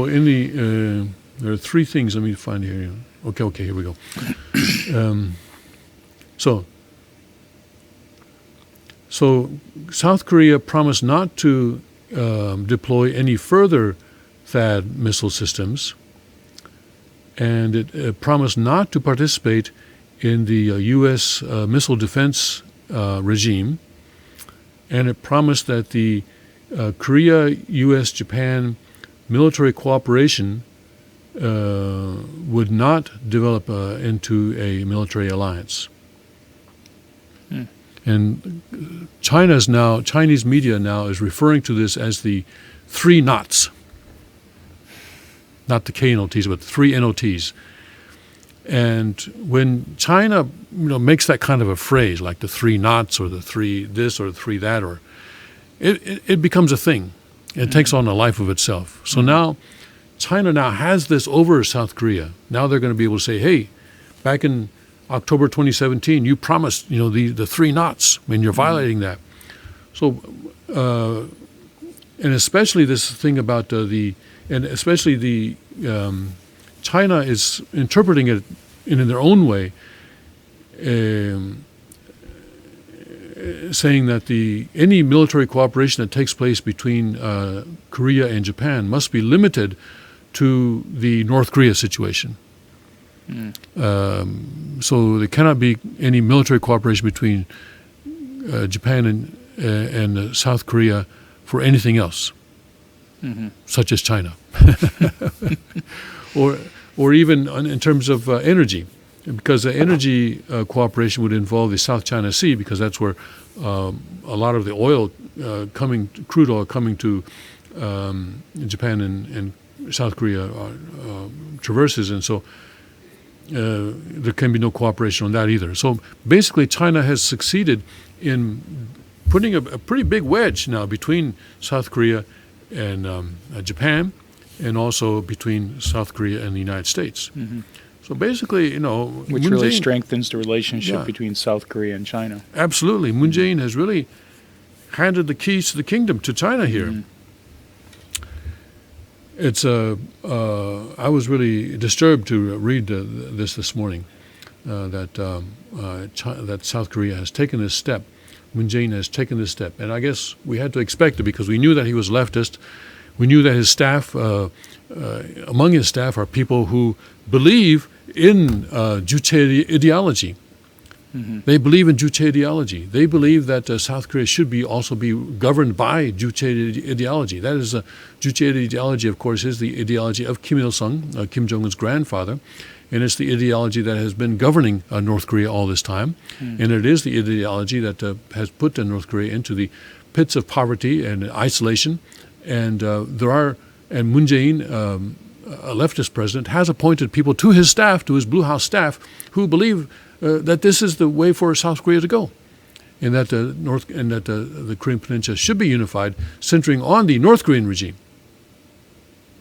in the... there are three things. Let me find it here. Okay, here we go. So South Korea promised not to deploy any further THAAD missile systems, and it promised not to participate in the U.S. missile defense regime, and it promised that the Korea, U.S., Japan military cooperation would not develop into a military alliance. And Chinese media now is referring to this as the three nots. Not the K-NOTs, but three NOTs. And when China, makes that kind of a phrase, like the 3 knots or the 3 this or the 3 that, or it becomes a thing. It takes on a life of itself. So now China now has this over South Korea. Now they're going to be able to say, hey, back in October 2017, you promised, the 3 knots, and you're violating that. So, and especially this thing about China is interpreting it in their own way, saying that any military cooperation that takes place between Korea and Japan must be limited to the North Korea situation. So there cannot be any military cooperation between Japan and South Korea for anything else, such as China, or even in terms of energy, because the energy cooperation would involve the South China Sea, because that's where a lot of the oil crude oil coming to Japan and South Korea traverses, and so there can be no cooperation on that either. So basically, China has succeeded in putting a pretty big wedge now between South Korea and Japan, and also between South Korea and the United States. So basically, which really strengthens the relationship between South Korea and China. Absolutely. Moon Jae-in has really handed the keys to the kingdom to China here. It's I was really disturbed to read this morning, that South Korea has taken this step. Moon Jae-in has taken this step, and I guess we had to expect it, because we knew that he was leftist. We knew that his staff, among his staff, are people who believe in Juche ideology. They believe in Juche ideology. They believe that South Korea should also be governed by Juche ideology. That is, Juche ideology, of course, is the ideology of Kim Il-sung, Kim Jong-un's grandfather, and it's the ideology that has been governing North Korea all this time. And it is the ideology that has put North Korea into the pits of poverty and isolation. And and Moon Jae-in, a leftist president, has appointed people to his staff, to his Blue House staff, who believe that this is the way for South Korea to go, and that the Korean Peninsula should be unified, centering on the North Korean regime.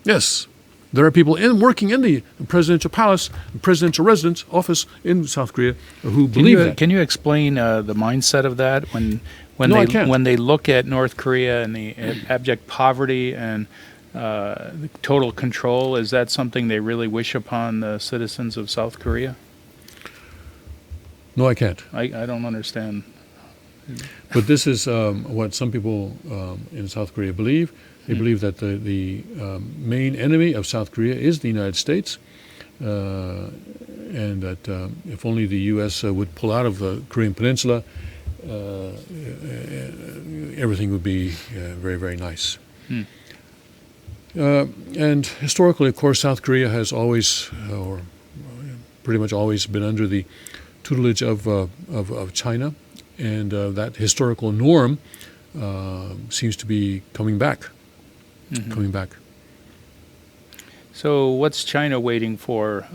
Yes, there are people working in the presidential palace, presidential residence office in South Korea who believe that. Can you explain the mindset of that when I can't. When they look at North Korea and the abject poverty and the total control? Is that something they really wish upon the citizens of South Korea? No, I can't. I don't understand. But this is what some people in South Korea believe. They believe that the main enemy of South Korea is the United States, and that if only the U.S. Would pull out of the Korean Peninsula, everything would be very, very nice. And historically, of course, South Korea has always, or pretty much always, been under the tutelage of China, and that historical norm seems to be coming back. So what's China waiting for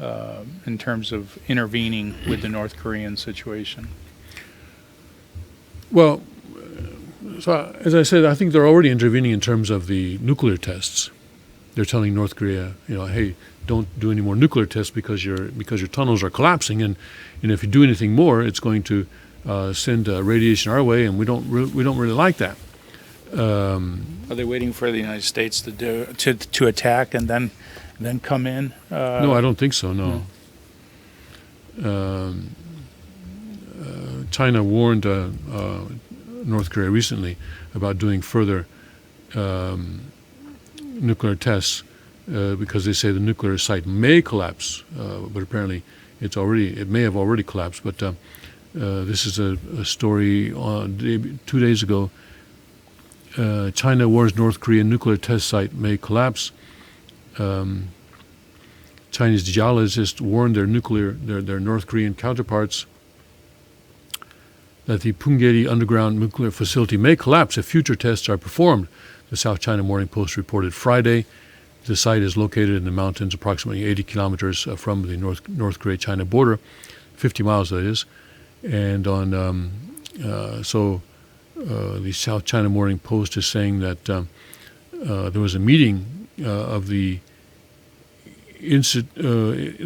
in terms of intervening with the North Korean situation? Well, so as I said, I think they're already intervening in terms of the nuclear tests. They're telling North Korea, hey, don't do any more nuclear tests because your tunnels are collapsing, and if you do anything more, it's going to send radiation our way, and we don't really like that. Are they waiting for the United States to attack and then come in? No, I don't think so. No. China warned North Korea recently about doing further nuclear tests because they say the nuclear site may collapse, but apparently it may have already collapsed. But this is a story 2 days ago. China warns North Korean nuclear test site may collapse. Chinese geologists warned their North Korean counterparts that the Punggye-ri underground nuclear facility may collapse if future tests are performed, the South China Morning Post reported Friday. The site is located in the mountains approximately 80 kilometers from the North Korea-China border, 50 miles that is. And on the South China Morning Post is saying that there was a meeting there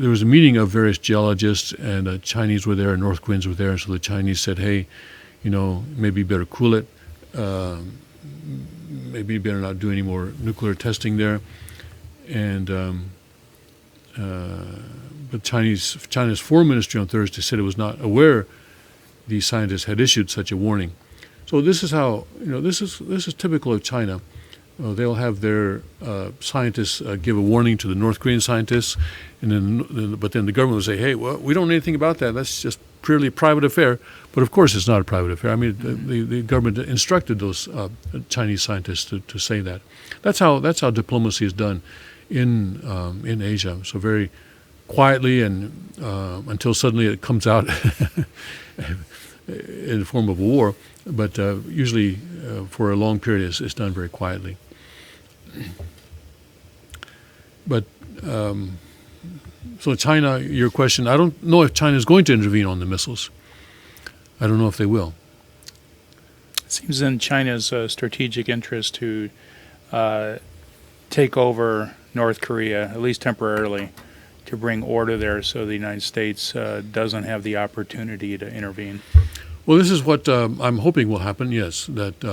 was a meeting of various geologists, and Chinese were there, and North Koreans were there, and so the Chinese said, hey, maybe you better cool it. Maybe you better not do any more nuclear testing there. And but China's foreign ministry on Thursday said it was not aware these scientists had issued such a warning. So this is how this is typical of China. They'll have their scientists give a warning to the North Korean scientists, but then the government will say, hey, well, we don't know anything about that. That's just purely a private affair. But of course it's not a private affair. I mean, the government instructed those Chinese scientists to say that. That's how diplomacy is done in Asia. So very quietly, and until suddenly it comes out in the form of a war. But usually for a long period it's done very quietly. But so China, your question, I don't know if China is going to intervene on the missiles. I don't know if they will. It seems in China's strategic interest to take over North Korea, at least temporarily, to bring order there so the United States doesn't have the opportunity to intervene. Well, this is what I'm hoping will happen, yes, that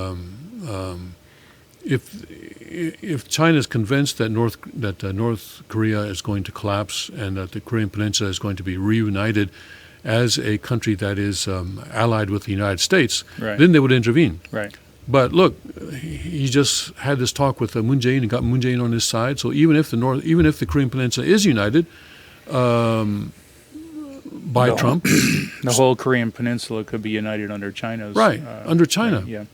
if China is convinced that North Korea is going to collapse and that the Korean Peninsula is going to be reunited as a country that is allied with the United States, Right. then they would intervene. Right. But look, he just had this talk with Moon Jae-in and got Moon Jae-in on his side. So even if the Korean Peninsula is united by Trump, The whole Korean Peninsula could be united under China's... right, under China. Right, yeah.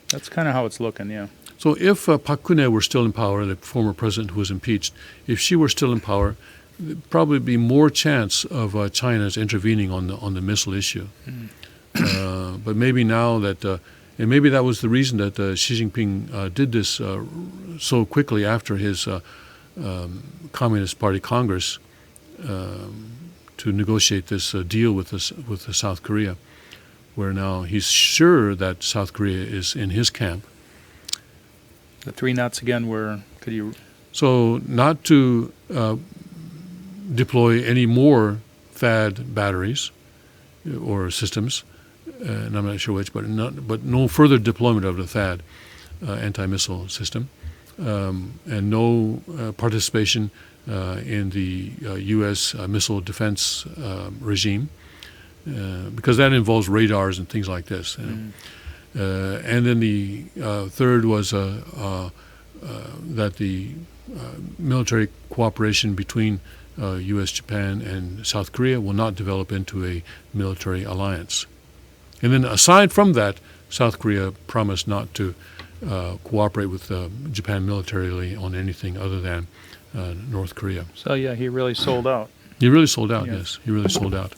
That's kind of how it's looking, yeah. So if Park Geun-hye were still in power, the former president who was impeached, if she were still in power, there'd probably be more chance of China's intervening on the missile issue. But maybe now that, and maybe that was the reason that Xi Jinping did this so quickly after his Communist Party Congress to negotiate this deal with South Korea, where now he's sure that South Korea is in his camp. The three knots again were, could you... So not to deploy any more THAAD batteries or systems, and I'm not sure which, but no further deployment of the THAAD anti-missile system, and no participation in the U.S. Missile defense regime, because that involves radars and things like this. And then the third was that the military cooperation between U.S., Japan, and South Korea will not develop into a military alliance. And then aside from that, South Korea promised not to cooperate with Japan militarily on anything other than North Korea. So, yeah, he really sold out. He really sold out. Yeah. Yes, he really sold out.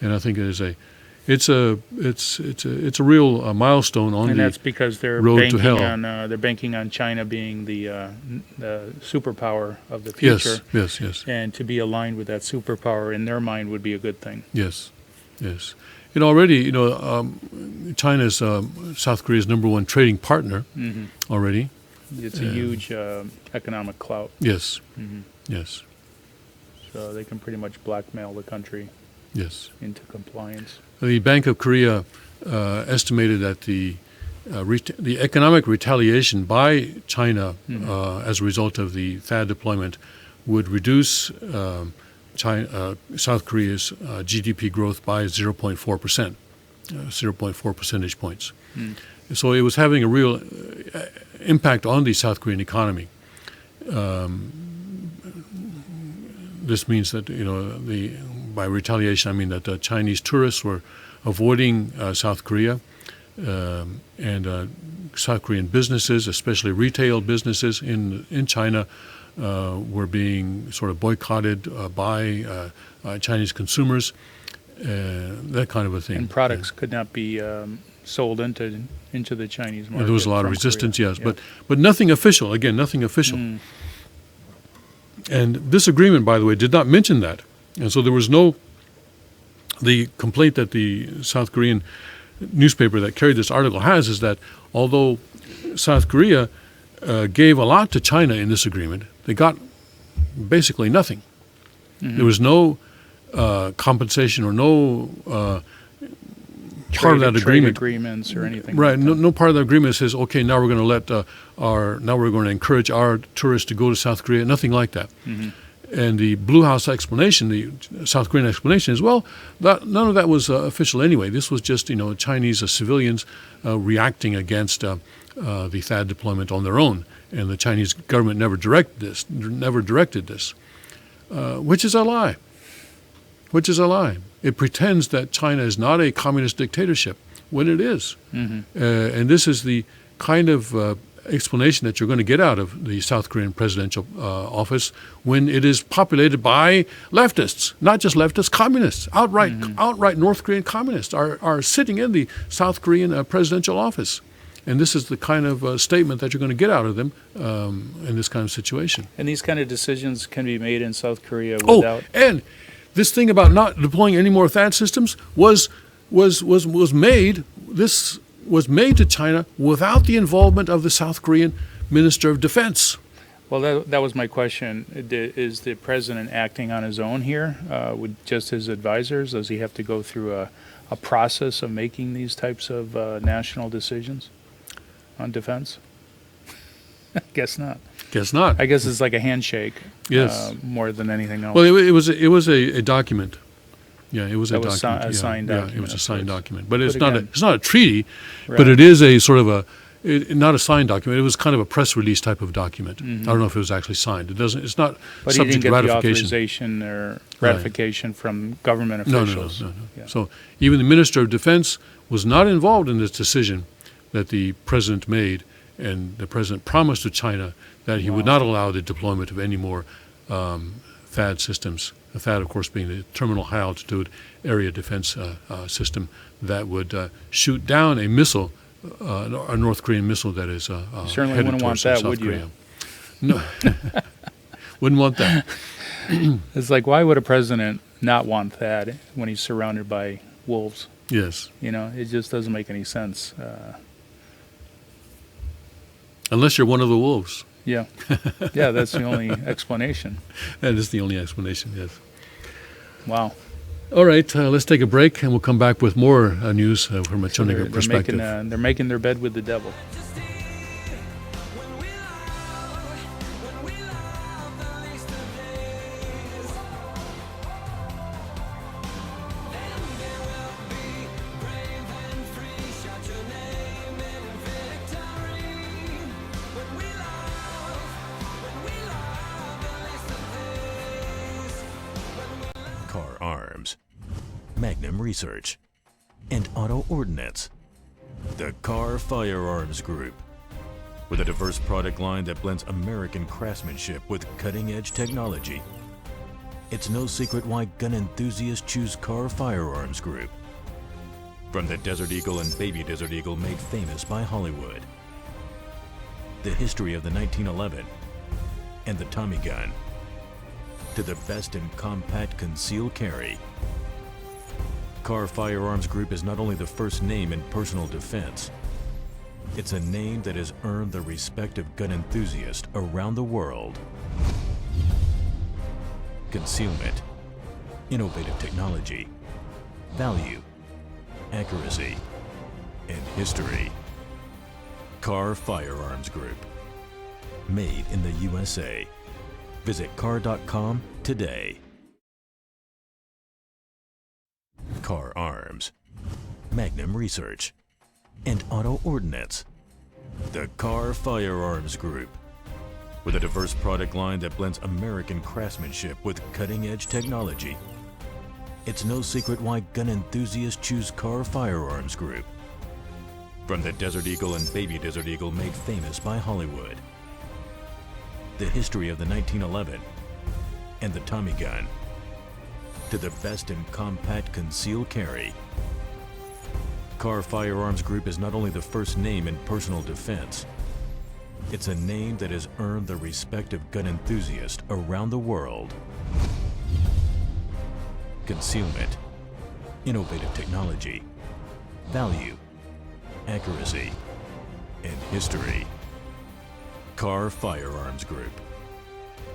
And I think it's a real milestone on And the that's because they're road to hell. they're banking on China being the superpower of the future. Yes. And to be aligned with that superpower in their mind would be a good thing. Yes. And already, China's South Korea's number one trading partner already. It's a huge economic clout. Yes. Mm-hmm. Yes. So they can pretty much blackmail the country Yes. into compliance. The Bank of Korea estimated that the economic retaliation by China as a result of the THAAD deployment would reduce South Korea's GDP growth by 0.4%, 0.4 percentage points. So it was having a real impact on the South Korean economy. This means that by retaliation, I mean that Chinese tourists were avoiding South Korea, and South Korean businesses, especially retail businesses in China, were being sort of boycotted by Chinese consumers, that kind of a thing. And products could not be sold into the Chinese market. There was a lot of from resistance, Korea. yes, Yeah. but nothing official. Again, nothing official. And this agreement, by the way, did not mention that. And so there was no, the complaint that the South Korean newspaper that carried this article has is that although South Korea gave a lot to China in this agreement, they got basically nothing. There was no compensation or no part of that Trade agreement. agreements or anything. Right. Like that. No part of the agreement says, okay, now we're going to let now we're going to encourage our tourists to go to South Korea. Nothing like that. And the Blue House explanation, the South Korean explanation is, well, none of that was official anyway. This was just, Chinese civilians reacting against the THAAD deployment on their own, and the Chinese government never directed this, which is a lie. Which is a lie. It pretends that China is not a communist dictatorship when it is. And this is the kind of explanation that you're going to get out of the South Korean presidential office when it is populated by leftists, not just leftists, communists, outright North Korean communists are sitting in the South Korean presidential office. And this is the kind of statement that you're going to get out of them in this kind of situation. And these kind of decisions can be made in South Korea without. Oh, and this thing about not deploying any more THAAD systems was made. This was made to China without the involvement of the South Korean Minister of Defense. Well, that was my question. Is the president acting on his own here with just his advisors? Does he have to go through a process of making these types of national decisions on defense? Guess not. Guess not. I guess it's like a handshake. Yes. More than anything else. Well, it was a document. Yeah, it was a was document. a signed document. Yeah, it was a of signed course. document, but it's But not a treaty, Right. but it is a sort of not a signed document. It was kind of a press release type of document. I don't know if it was actually signed. It's not But he subject didn't to get the ratification. authorization or ratification from government No. officials. Yeah. So even the Minister of Defense was not involved in this decision that the president made, and the president promised to China that he would not allow the deployment of any more THAAD systems. The THAAD, of course, being the Terminal High Altitude Area Defense system that would shoot down a missile, a North Korean missile that is certainly headed wouldn't want towards that, South would you? Korea. No, wouldn't want that. It's like, why would a president not want that when he's surrounded by wolves? Yes, It just doesn't make any sense. unless you're one of the wolves. Yeah. Yeah, that's the only explanation. That is the only explanation. Yes. Wow. All right, let's take a break, and we'll come back with more news from a Chundigar They're perspective. making their bed with the devil. Car Arms, Magnum Research, and Auto Ordnance. The Car Firearms Group. With a diverse product line that blends American craftsmanship with cutting-edge technology. It's no secret why gun enthusiasts choose Car Firearms Group. From the Desert Eagle and Baby Desert Eagle made famous by Hollywood. The history of the 1911 and the Tommy gun. To the best in compact concealed carry. Car Firearms Group is not only the first name in personal defense, it's a name that has earned the respect of gun enthusiasts around the world. Concealment, innovative technology, value, accuracy, and history. Car Firearms Group. Made in the USA. Visit car.com today. Car Arms, Magnum Research, and Auto Ordnance. The Car Firearms Group. With a diverse product line that blends American craftsmanship with cutting-edge technology. It's no secret why gun enthusiasts choose Car Firearms Group. From the Desert Eagle and Baby Desert Eagle made famous by Hollywood. The history of the 1911 and the Tommy gun. To the best in compact concealed carry. Carr Firearms Group is not only the first name in personal defense, it's a name that has earned the respect of gun enthusiasts around the world. Concealment, innovative technology, value, accuracy, and history. Carr Firearms Group.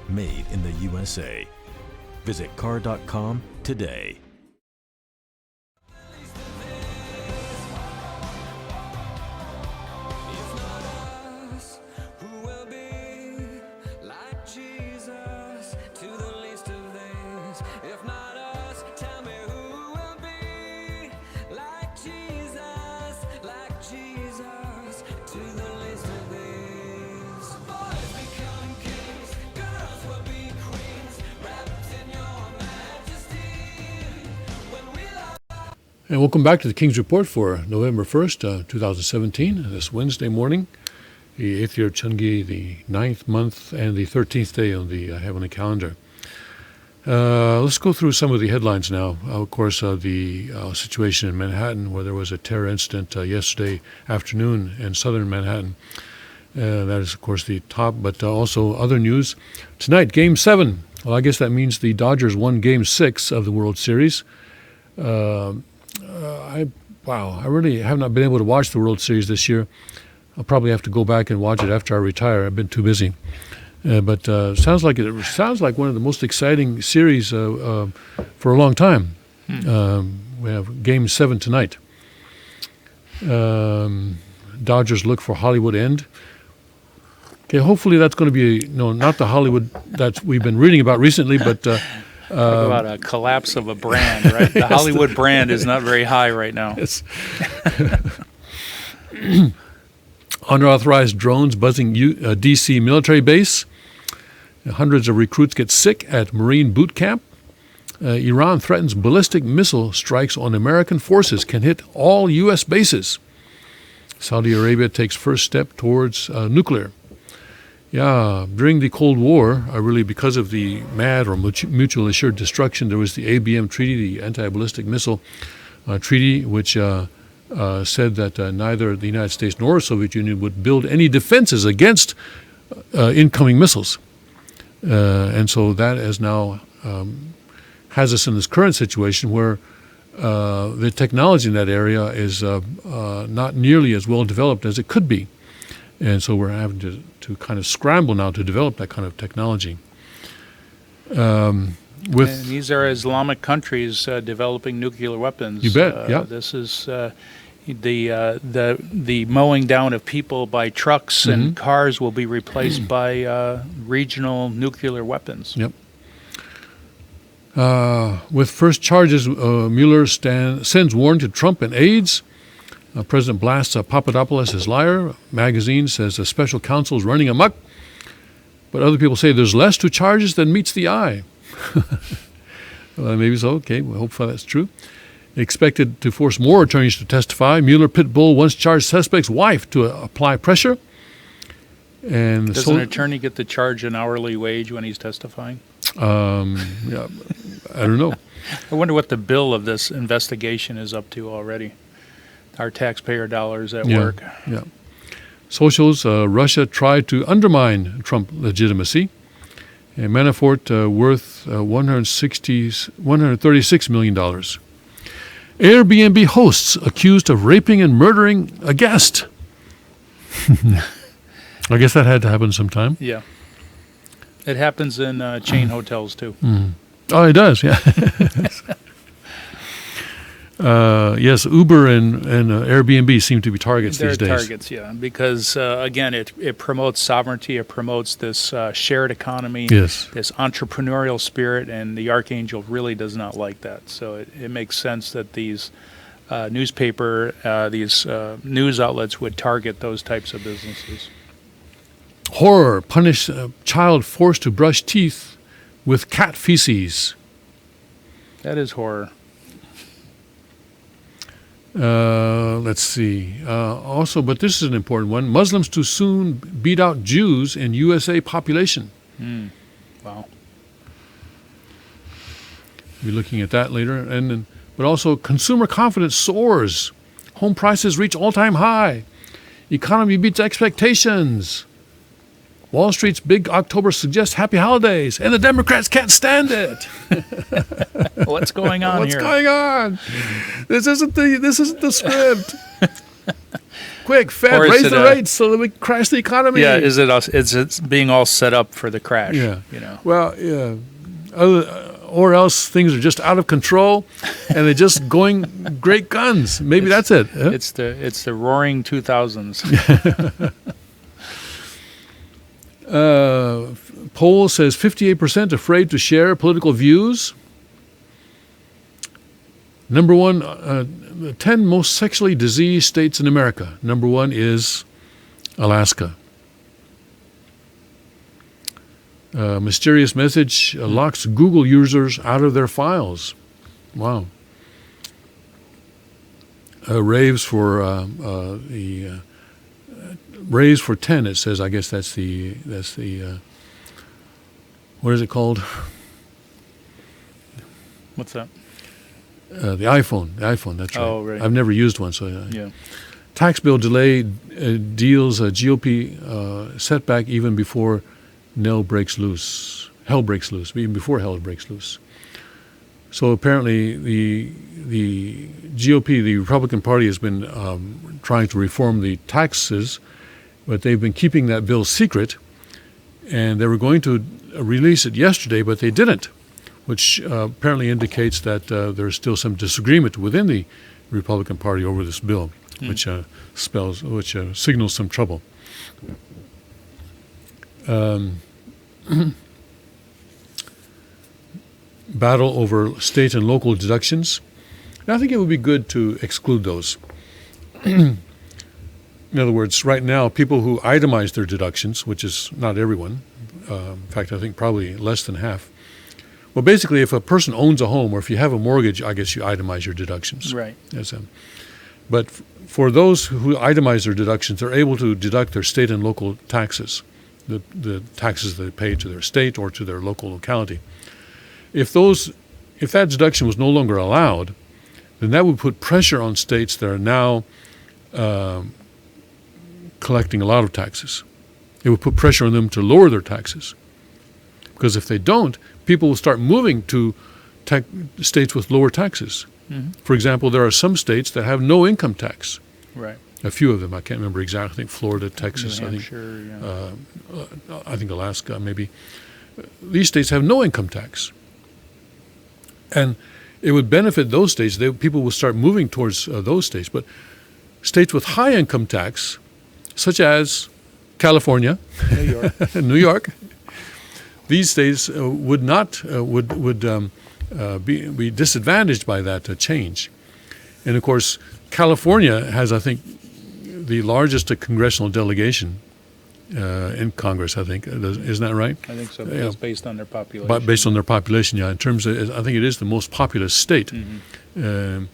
Made in the USA. Visit carr.com today. Who will be like Jesus to the least of these? If not us, tell me who will be like Jesus to the least of these. Boys become kings, girls will be queens, wrapped in your majesty. When we love. And welcome back to the King's Report for November 1st, 2017, this Wednesday morning, the 8th year of Chungi, the 9th month, and the 13th day on the heavenly calendar. Let's go through some of the headlines now. Of course, the situation in Manhattan, where there was a terror incident yesterday afternoon in southern Manhattan. That is, of course, the top, but also other news. Tonight, Game 7. Well, I guess that means the Dodgers won Game 6 of the World Series. I really have not been able to watch the World Series this year. I'll probably have to go back and watch it after I retire. I've been too busy. But sounds like one of the most exciting series for a long time. We have Game 7 tonight. Dodgers look for Hollywood end. Okay, hopefully that's going to be not the Hollywood that we've been reading about recently, but Talk about a collapse of a brand, right? The Hollywood brand is not very high right now. Yes. Unauthorized drones buzzing D.C. military base. Hundreds of recruits get sick at Marine boot camp. Iran threatens ballistic missile strikes on American forces can hit all U.S. bases. Saudi Arabia takes first step towards nuclear. Yeah, during the Cold War, really because of the MAD, or Mutual Assured Destruction, there was the ABM Treaty, the Anti-Ballistic Missile Treaty, which said that neither the United States nor the Soviet Union would build any defenses against incoming missiles. And so that is now has us in this current situation where the technology in that area is not nearly as well developed as it could be. And so we're having to kind of scramble now to develop that kind of technology. And these are Islamic countries developing nuclear weapons. You bet, yeah. This is the mowing down of people by trucks and cars will be replaced by regional nuclear weapons. Yep. With first charges, Mueller sends warning to Trump and aides. President blasts Papadopoulos as liar. Magazine says a special counsel is running amok. But other people say there's less to charges than meets the eye. Maybe so. Okay, we hope that's true. Expected to force more attorneys to testify. Mueller pit bull once charged suspect's wife to apply pressure. And does an attorney get to charge an hourly wage when he's testifying? Yeah, I don't know. I wonder what the bill of this investigation is up to already. Our taxpayer dollars at work. Yeah. Socials, Russia tried to undermine Trump legitimacy. And Manafort worth $136 million. Airbnb hosts accused of raping and murdering a guest. I guess that had to happen sometime. Yeah. It happens in chain hotels, too. Oh, it does, yeah. Yes, Uber and Airbnb seem to be targets these days. They're targets, yeah, because, again, it promotes sovereignty, it promotes this shared economy, yes, this entrepreneurial spirit, and the Archangel really does not like that. So it makes sense that these news outlets would target those types of businesses. Horror, punish child forced to brush teeth with cat feces. That is horror. Let's see. Also, but this is an important one. Muslims too soon beat out Jews in USA population. Wow. We'll be looking at that later. But also, consumer confidence soars. Home prices reach all-time high. Economy beats expectations. Wall Street's big October suggests happy holidays, and the Democrats can't stand it. What's going on What's here? going on? This isn't the script. Quick, Fed, Or is raise it the rates so that we crash the economy. Yeah, is it being all set up for the crash? Yeah. You know. Well, yeah. Or else things are just out of control, and they're just going great guns. Maybe that's it. Huh? It's the roaring 2000s. Poll says 58% afraid to share political views. Number one, the 10 most sexually diseased states in America. Number one is Alaska. Mysterious message locks Google users out of their files. Wow. Raves for raves for 10. It says. I guess that's the what is it called? What's that? The iPhone. The iPhone. That's right. Oh, right. I've never used one, so Yeah. Tax bill delay deals GOP setback even before hell breaks loose, even before hell breaks loose. So apparently the GOP, the Republican Party, has been trying to reform the taxes, but they've been keeping that bill secret, and they were going to release it yesterday, but they didn't, which apparently indicates that there's still some disagreement within the Republican Party over this bill, which signals some trouble. Battle over state and local deductions. And I think it would be good to exclude those. In other words, right now, people who itemize their deductions, which is not everyone, in fact, I think probably less than half. Well, basically, if a person owns a home or if you have a mortgage, I guess you itemize your deductions. Right. But for those who itemize their deductions, they're able to deduct their state and local taxes, the taxes they pay to their state or to their local locality. If that deduction was no longer allowed, then that would put pressure on states that are now collecting a lot of taxes. It would put pressure on them to lower their taxes. Because if they don't, people will start moving to states with lower taxes. Mm-hmm. For example, there are some states that have no income tax. Right. A few of them, I can't remember exactly. I think Florida, Texas, New I think Hampshire, yeah. I think Alaska, maybe. These states have no income tax. And it would benefit those states. People will start moving towards those states. But states with high income tax, such as California, New York. New York, these states would be disadvantaged by that change. And of course, California has, I think, the largest congressional delegation in Congress, I think. Isn't that right? I think so. Yeah. It's based on their population. But based on their population, yeah. In terms of, I think it is the most populous state. Mm-hmm.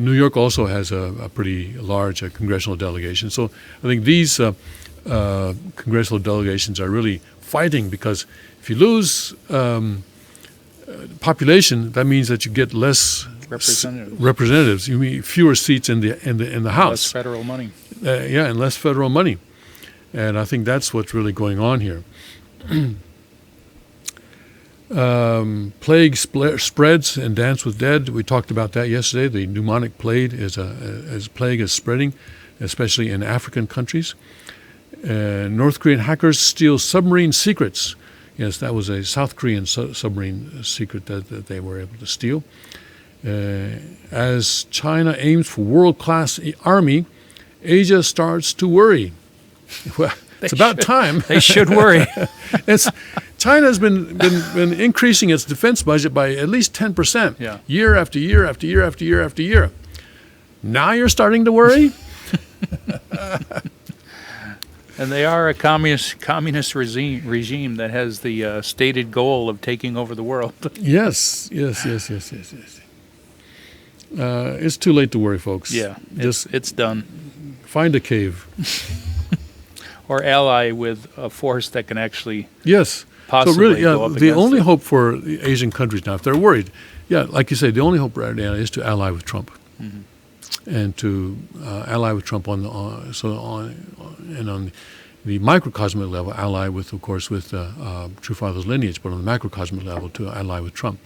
New York also has a pretty large congressional delegation. So I think these congressional delegations are really fighting, because if you lose population, that means that you get less representatives. You mean fewer seats in the House. Less federal money. And less federal money. And I think that's what's really going on here. Plague spreads and Dance with Dead. We talked about that yesterday. The pneumonic plague is spreading, especially in African countries. North Korean hackers steal submarine secrets. Yes, that was a South Korean submarine secret that they were able to steal. As China aims for world-class army, Asia starts to worry. Well, it's about time. They should worry. China's been increasing its defense budget by at least 10%, year after year after year after year after year. Now you're starting to worry? And they are a communist regime that has the stated goal of taking over the world. Yes. It's too late to worry, folks. Yeah, it's done. Find a cave. Or ally with a force that can actually So possibly really, go up the against only it. hope for the Asian countries now, if they're worried, like you say, the only hope right now is to ally with Trump. Mm-hmm. and to ally with Trump on the microcosmic level, ally with, of course, with True Father's lineage, but on the macrocosmic level to ally with Trump.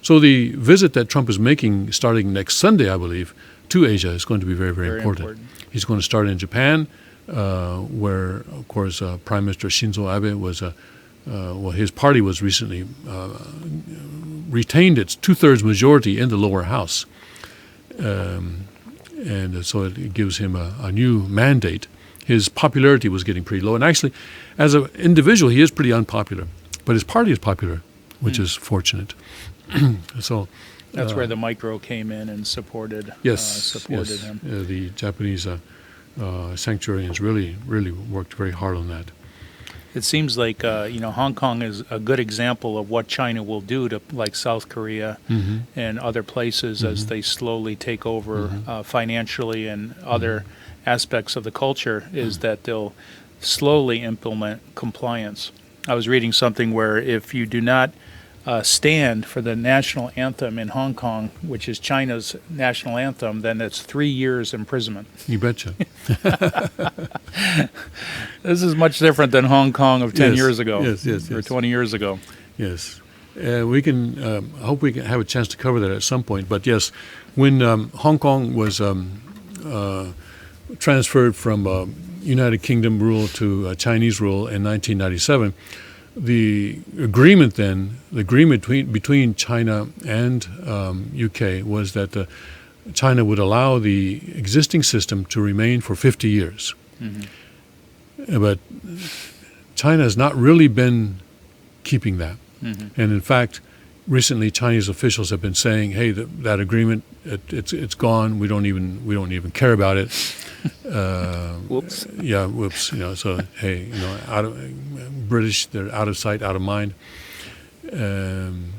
So the visit that Trump is making starting next Sunday, I believe, to Asia is going to be very, very important. He's going to start in Japan, where, of course, Prime Minister Shinzo Abe was, his party was recently retained its 2/3 majority in the lower house. And so it gives him a new mandate. His popularity was getting pretty low. And actually, as an individual, he is pretty unpopular. But his party is popular, which is fortunate. So that's where the micro came in and supported him. The Japanese sanctuarians really worked very hard on that. It seems like Hong Kong is a good example of what China will do to like South Korea and other places as they slowly take over financially and other aspects of the culture, is that they'll slowly implement compliance. I was reading something where if you do not stand for the national anthem in Hong Kong, which is China's national anthem, then it's 3 years imprisonment. You betcha. This is much different than Hong Kong of 10 years ago, or 20 years ago. Yes. We can, I hope we can have a chance to cover that at some point. But yes, when Hong Kong was transferred from United Kingdom rule to Chinese rule in 1997, the agreement between China and UK was that China would allow the existing system to remain for 50 years. But China has not really been keeping that. And in fact, recently Chinese officials have been saying, "Hey, that agreement, it's gone. We don't even care about it." Whoops. Yeah, whoops. So hey, British, they're out of sight, out of mind. And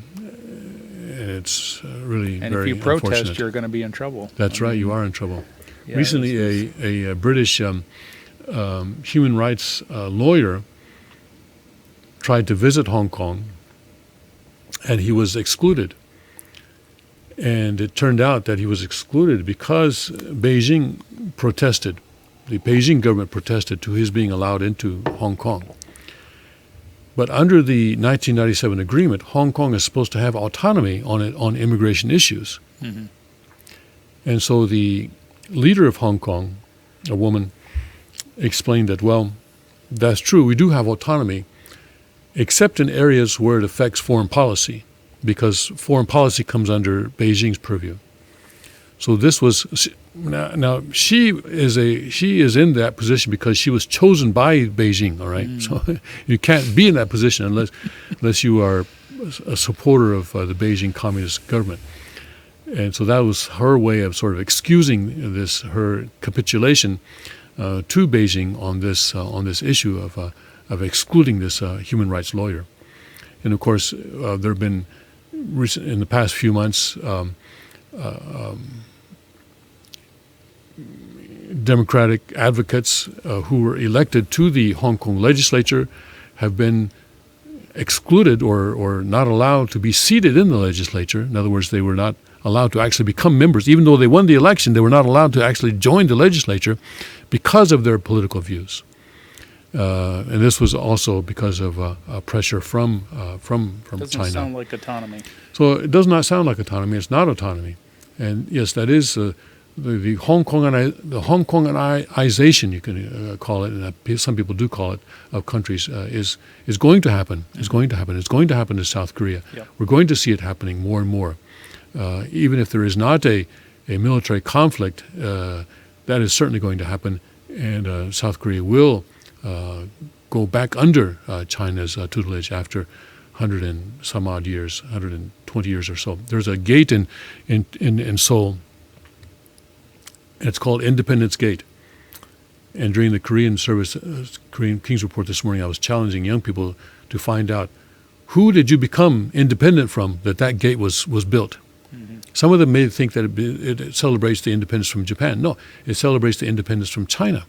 it's really and very if you protest, unfortunate. you're going to be in trouble. That's right. You are in trouble. Yeah, Recently, a British human rights lawyer tried to visit Hong Kong, and he was excluded. And it turned out that he was excluded because Beijing protested. The Beijing government protested to his being allowed into Hong Kong. But under the 1997 agreement, Hong Kong is supposed to have autonomy on immigration issues. And so the leader of Hong Kong, a woman, explained that, well, that's true, we do have autonomy, except in areas where it affects foreign policy, because foreign policy comes under Beijing's purview. So this was now she is in that position because she was chosen by Beijing. All right, so you can't be in that position unless you are a supporter of the Beijing Communist government. And so that was her way of sort of excusing her capitulation to Beijing on this issue of excluding this human rights lawyer. And of course, there have been in the past few months Democratic advocates who were elected to the Hong Kong legislature have been excluded or not allowed to be seated in the legislature. In other words, they were not allowed to actually become members. Even though they won the election, they were not allowed to actually join the legislature because of their political views. And this was also because of pressure from China. Doesn't sound like autonomy. So it does not sound like autonomy. It's not autonomy. And yes, that is the Hong Kongization, you can call it, and some people do call it, of countries is going to happen. It's going to happen. It's going to happen to South Korea. Yep. We're going to see it happening more and more. Even if there is not a military conflict, that is certainly going to happen, and South Korea will go back under China's tutelage after 100 and some odd years, 120 years or so. There's a gate in Seoul. It's called Independence Gate. And during the Korean King's Report this morning, I was challenging young people to find out, who did you become independent from that gate was built? Some of them may think that it celebrates the independence from Japan. No, it celebrates the independence from China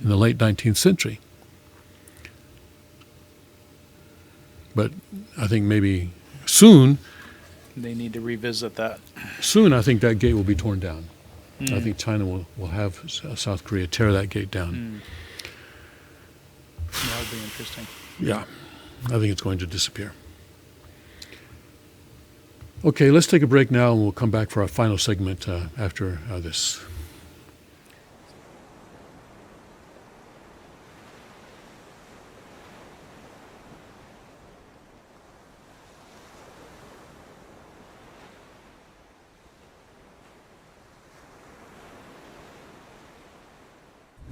in the late 19th century. But I think maybe soon, They need to revisit that. I think that gate will be torn down. I think China will have South Korea tear that gate down. That would be interesting. Yeah, I think it's going to disappear. Okay, let's take a break now, and we'll come back for our final segment after this.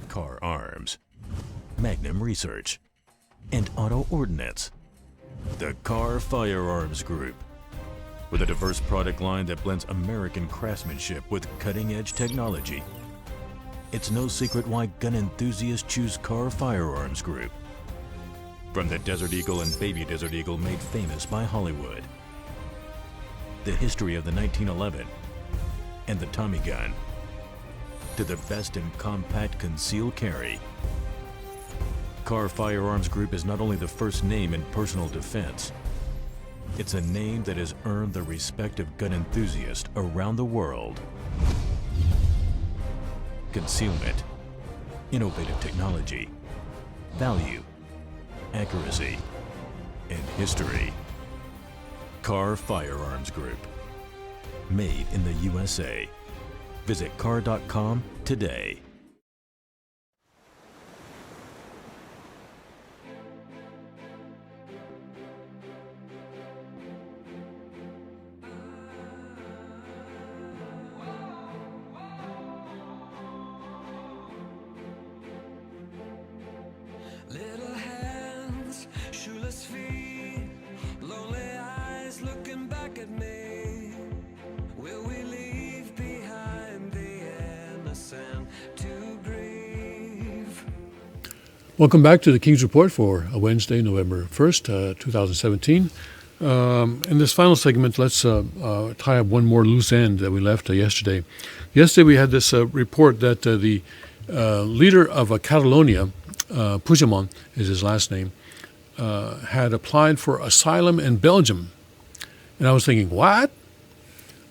Car Arms, Magnum Research, and Auto Ordnance. The Car Firearms Group. With a diverse product line that blends American craftsmanship with cutting-edge technology. It's no secret why gun enthusiasts choose Car Firearms Group. From the Desert Eagle and Baby Desert Eagle made famous by Hollywood. The history of the 1911 and the Tommy gun. To the best in compact concealed carry. Car Firearms Group is not only the first name in personal defense, it's a name that has earned the respect of gun enthusiasts around the world. Concealment, innovative technology, value, accuracy, and history. Car Firearms Group. Made in the USA. Visit car.com today. Little hands, shoeless feet, lonely eyes looking back at me. Will we leave behind the innocent to grieve? Welcome back to the King's Report for Wednesday, November 1st, 2017. In this final segment, let's tie up one more loose end that we left yesterday. Yesterday we had this report that the leader of Catalonia, Puigdemont is his last name, had applied for asylum in Belgium. And I was thinking, what?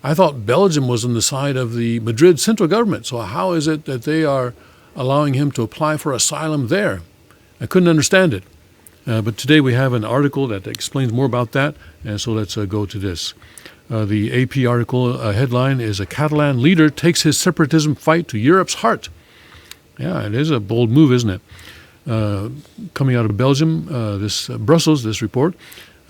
I thought Belgium was on the side of the Madrid central government. So how is it that they are allowing him to apply for asylum there? I couldn't understand it. But today we have an article that explains more about that. And so let's go to this. The AP article headline is "A Catalan Leader Takes His Separatism Fight to Europe's Heart." Yeah, it is a bold move, isn't it? Coming out of Belgium, Brussels, this report,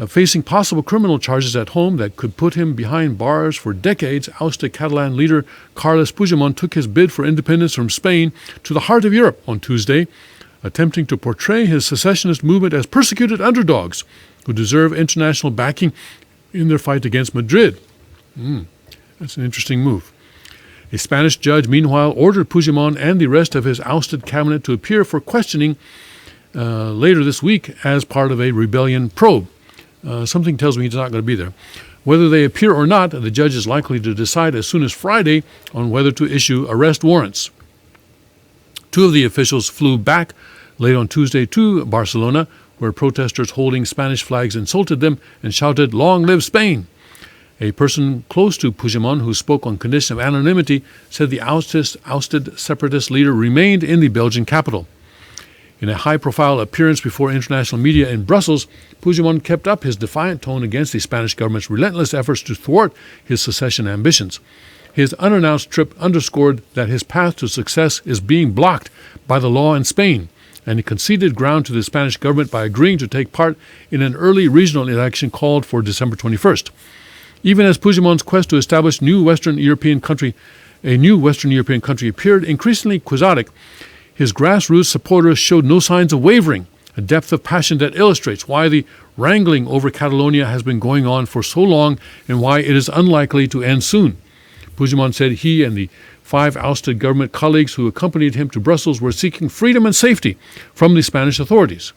facing possible criminal charges at home that could put him behind bars for decades, ousted Catalan leader Carles Puigdemont took his bid for independence from Spain to the heart of Europe on Tuesday, attempting to portray his secessionist movement as persecuted underdogs who deserve international backing in their fight against Madrid. That's an interesting move. A Spanish judge, meanwhile, ordered Puigdemont and the rest of his ousted cabinet to appear for questioning later this week as part of a rebellion probe. Something tells me he's not going to be there. Whether they appear or not, the judge is likely to decide as soon as Friday on whether to issue arrest warrants. Two of the officials flew back late on Tuesday to Barcelona, where protesters holding Spanish flags insulted them and shouted, "Long live Spain!" A person close to Puigdemont, who spoke on condition of anonymity, said the ousted separatist leader remained in the Belgian capital. In a high-profile appearance before international media in Brussels, Puigdemont kept up his defiant tone against the Spanish government's relentless efforts to thwart his secession ambitions. His unannounced trip underscored that his path to success is being blocked by the law in Spain, and he conceded ground to the Spanish government by agreeing to take part in an early regional election called for December 21st. Even as Puigdemont's quest to establish a new Western European country appeared increasingly quixotic, his grassroots supporters showed no signs of wavering, a depth of passion that illustrates why the wrangling over Catalonia has been going on for so long and why it is unlikely to end soon. Puigdemont said he and the 5 ousted government colleagues who accompanied him to Brussels were seeking freedom and safety from the Spanish authorities.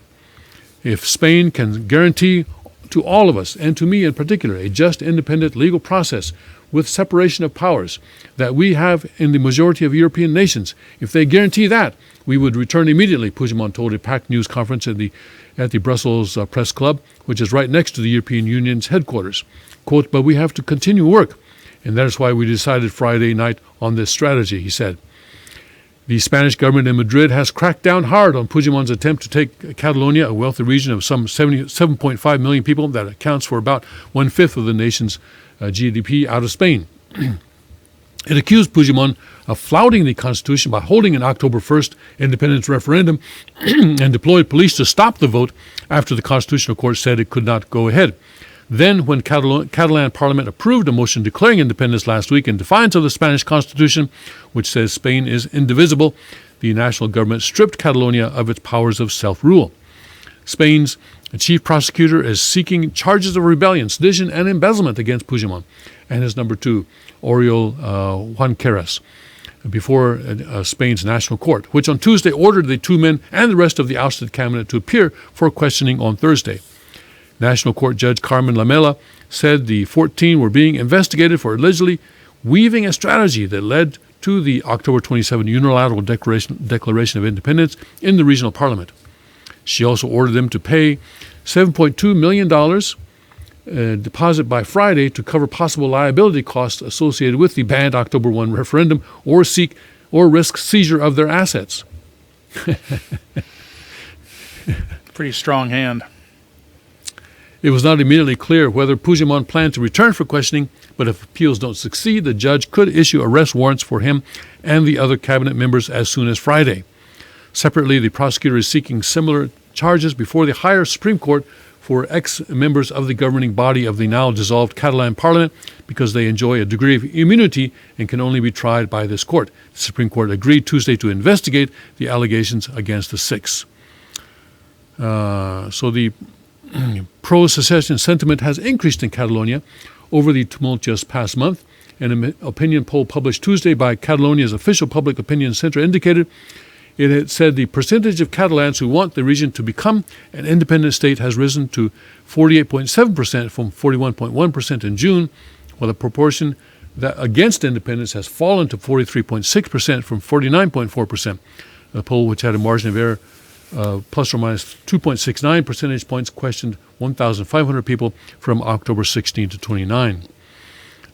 If Spain can guarantee to all of us, and to me in particular, a just, independent legal process with separation of powers that we have in the majority of European nations, if they guarantee that, we would return immediately, Puigdemont told a packed news conference at the Brussels Press Club, which is right next to the European Union's headquarters. Quote, "But we have to continue work, And that is why we decided Friday night on this strategy, he said. The Spanish government in Madrid has cracked down hard on Puigdemont's attempt to take Catalonia, a wealthy region of some 7.5 million people that accounts for about one-fifth of the nation's GDP, out of Spain. It accused Puigdemont of flouting the Constitution by holding an October 1st independence referendum and deployed police to stop the vote after the Constitutional Court said it could not go ahead. Then, when Catalan Parliament approved a motion declaring independence last week in defiance of the Spanish Constitution, which says Spain is indivisible, the national government stripped Catalonia of its powers of self-rule. Spain's chief prosecutor is seeking charges of rebellion, sedition, and embezzlement against Puigdemont and his number two, Oriol Junqueras, before Spain's national court, which on Tuesday ordered the two men and the rest of the ousted cabinet to appear for questioning on Thursday. National Court Judge Carmen Lamela said the 14 were being investigated for allegedly weaving a strategy that led to the October 27 unilateral declaration of independence in the regional parliament. She also ordered them to pay $7.2 million deposit by Friday to cover possible liability costs associated with the banned October 1 referendum or risk seizure of their assets. Pretty strong hand. It was not immediately clear whether Puigdemont planned to return for questioning, but if appeals don't succeed, the judge could issue arrest warrants for him and the other cabinet members as soon as Friday. Separately, the prosecutor is seeking similar charges before the higher Supreme Court for ex-members of the governing body of the now-dissolved Catalan Parliament because they enjoy a degree of immunity and can only be tried by this court. The Supreme Court agreed Tuesday to investigate the allegations against the six. So the pro-secession sentiment has increased in Catalonia over the tumult just past month. An opinion poll published Tuesday by Catalonia's official public opinion center indicated it had said the percentage of Catalans who want the region to become an independent state has risen to 48.7% from 41.1% in June, while the proportion that against independence has fallen to 43.6% from 49.4%. The poll, which had a margin of error plus or minus 2.69 percentage points, questioned 1,500 people from October 16 to 29.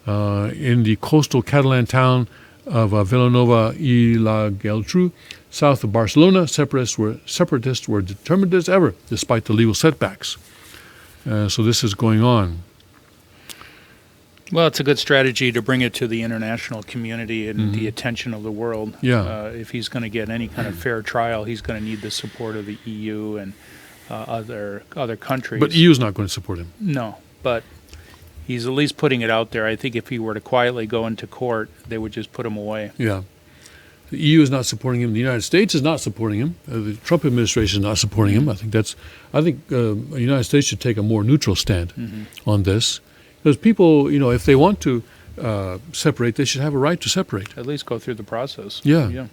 In the coastal Catalan town of Vilanova i la Geltrú, south of Barcelona, separatists were determined as ever, despite the legal setbacks. So this is going on. Well, it's a good strategy to bring it to the international community and the attention of the world. Yeah. If he's going to get any kind of fair trial, he's going to need the support of the EU and other countries. But EU is not going to support him. No, but he's at least putting it out there. I think if he were to quietly go into court, they would just put him away. Yeah. The EU is not supporting him. The United States is not supporting him. The Trump administration is not supporting him. I think the United States should take a more neutral stand on this. Because people, if they want to separate, they should have a right to separate. At least go through the process. Yeah.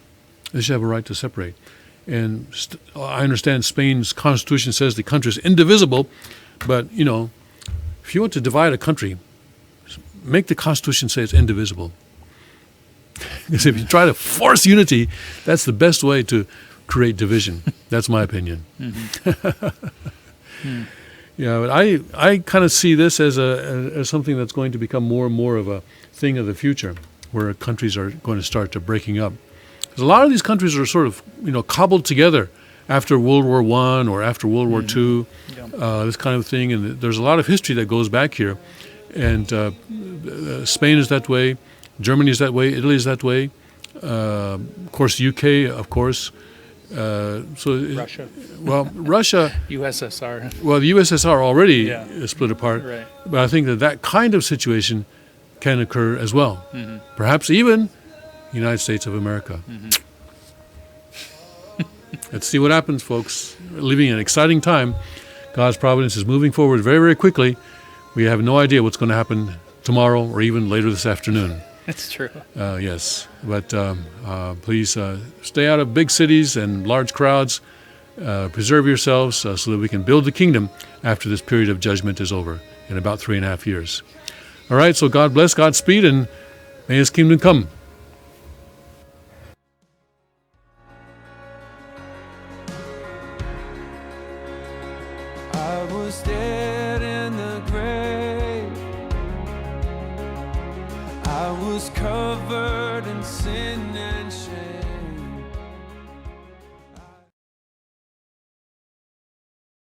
They should have a right to separate. And I understand Spain's constitution says the country is indivisible, but, if you want to divide a country, make the constitution say it's indivisible. Because if you try to force unity, that's the best way to create division. That's my opinion. Yeah, but I kind of see this as something that's going to become more and more of a thing of the future, where countries are going to start to breaking up. Because a lot of these countries are sort of, cobbled together after World War I or after World War II, this kind of thing. And there's a lot of history that goes back here. And Spain is that way, Germany is that way, Italy is that way, of course, UK, of course. Russia. Well, Russia. USSR. Well, the USSR already split apart. Right. But I think that kind of situation can occur as well. Perhaps even the United States of America. Let's see what happens, folks. We're living in an exciting time. God's providence is moving forward very, very quickly. We have no idea what's going to happen tomorrow or even later this afternoon. That's true. Yes, but please stay out of big cities and large crowds. Preserve yourselves so that we can build the kingdom after this period of judgment is over in about 3.5 years. All right, so God bless, Godspeed, and may His kingdom come. I was dead in the grave. I was covered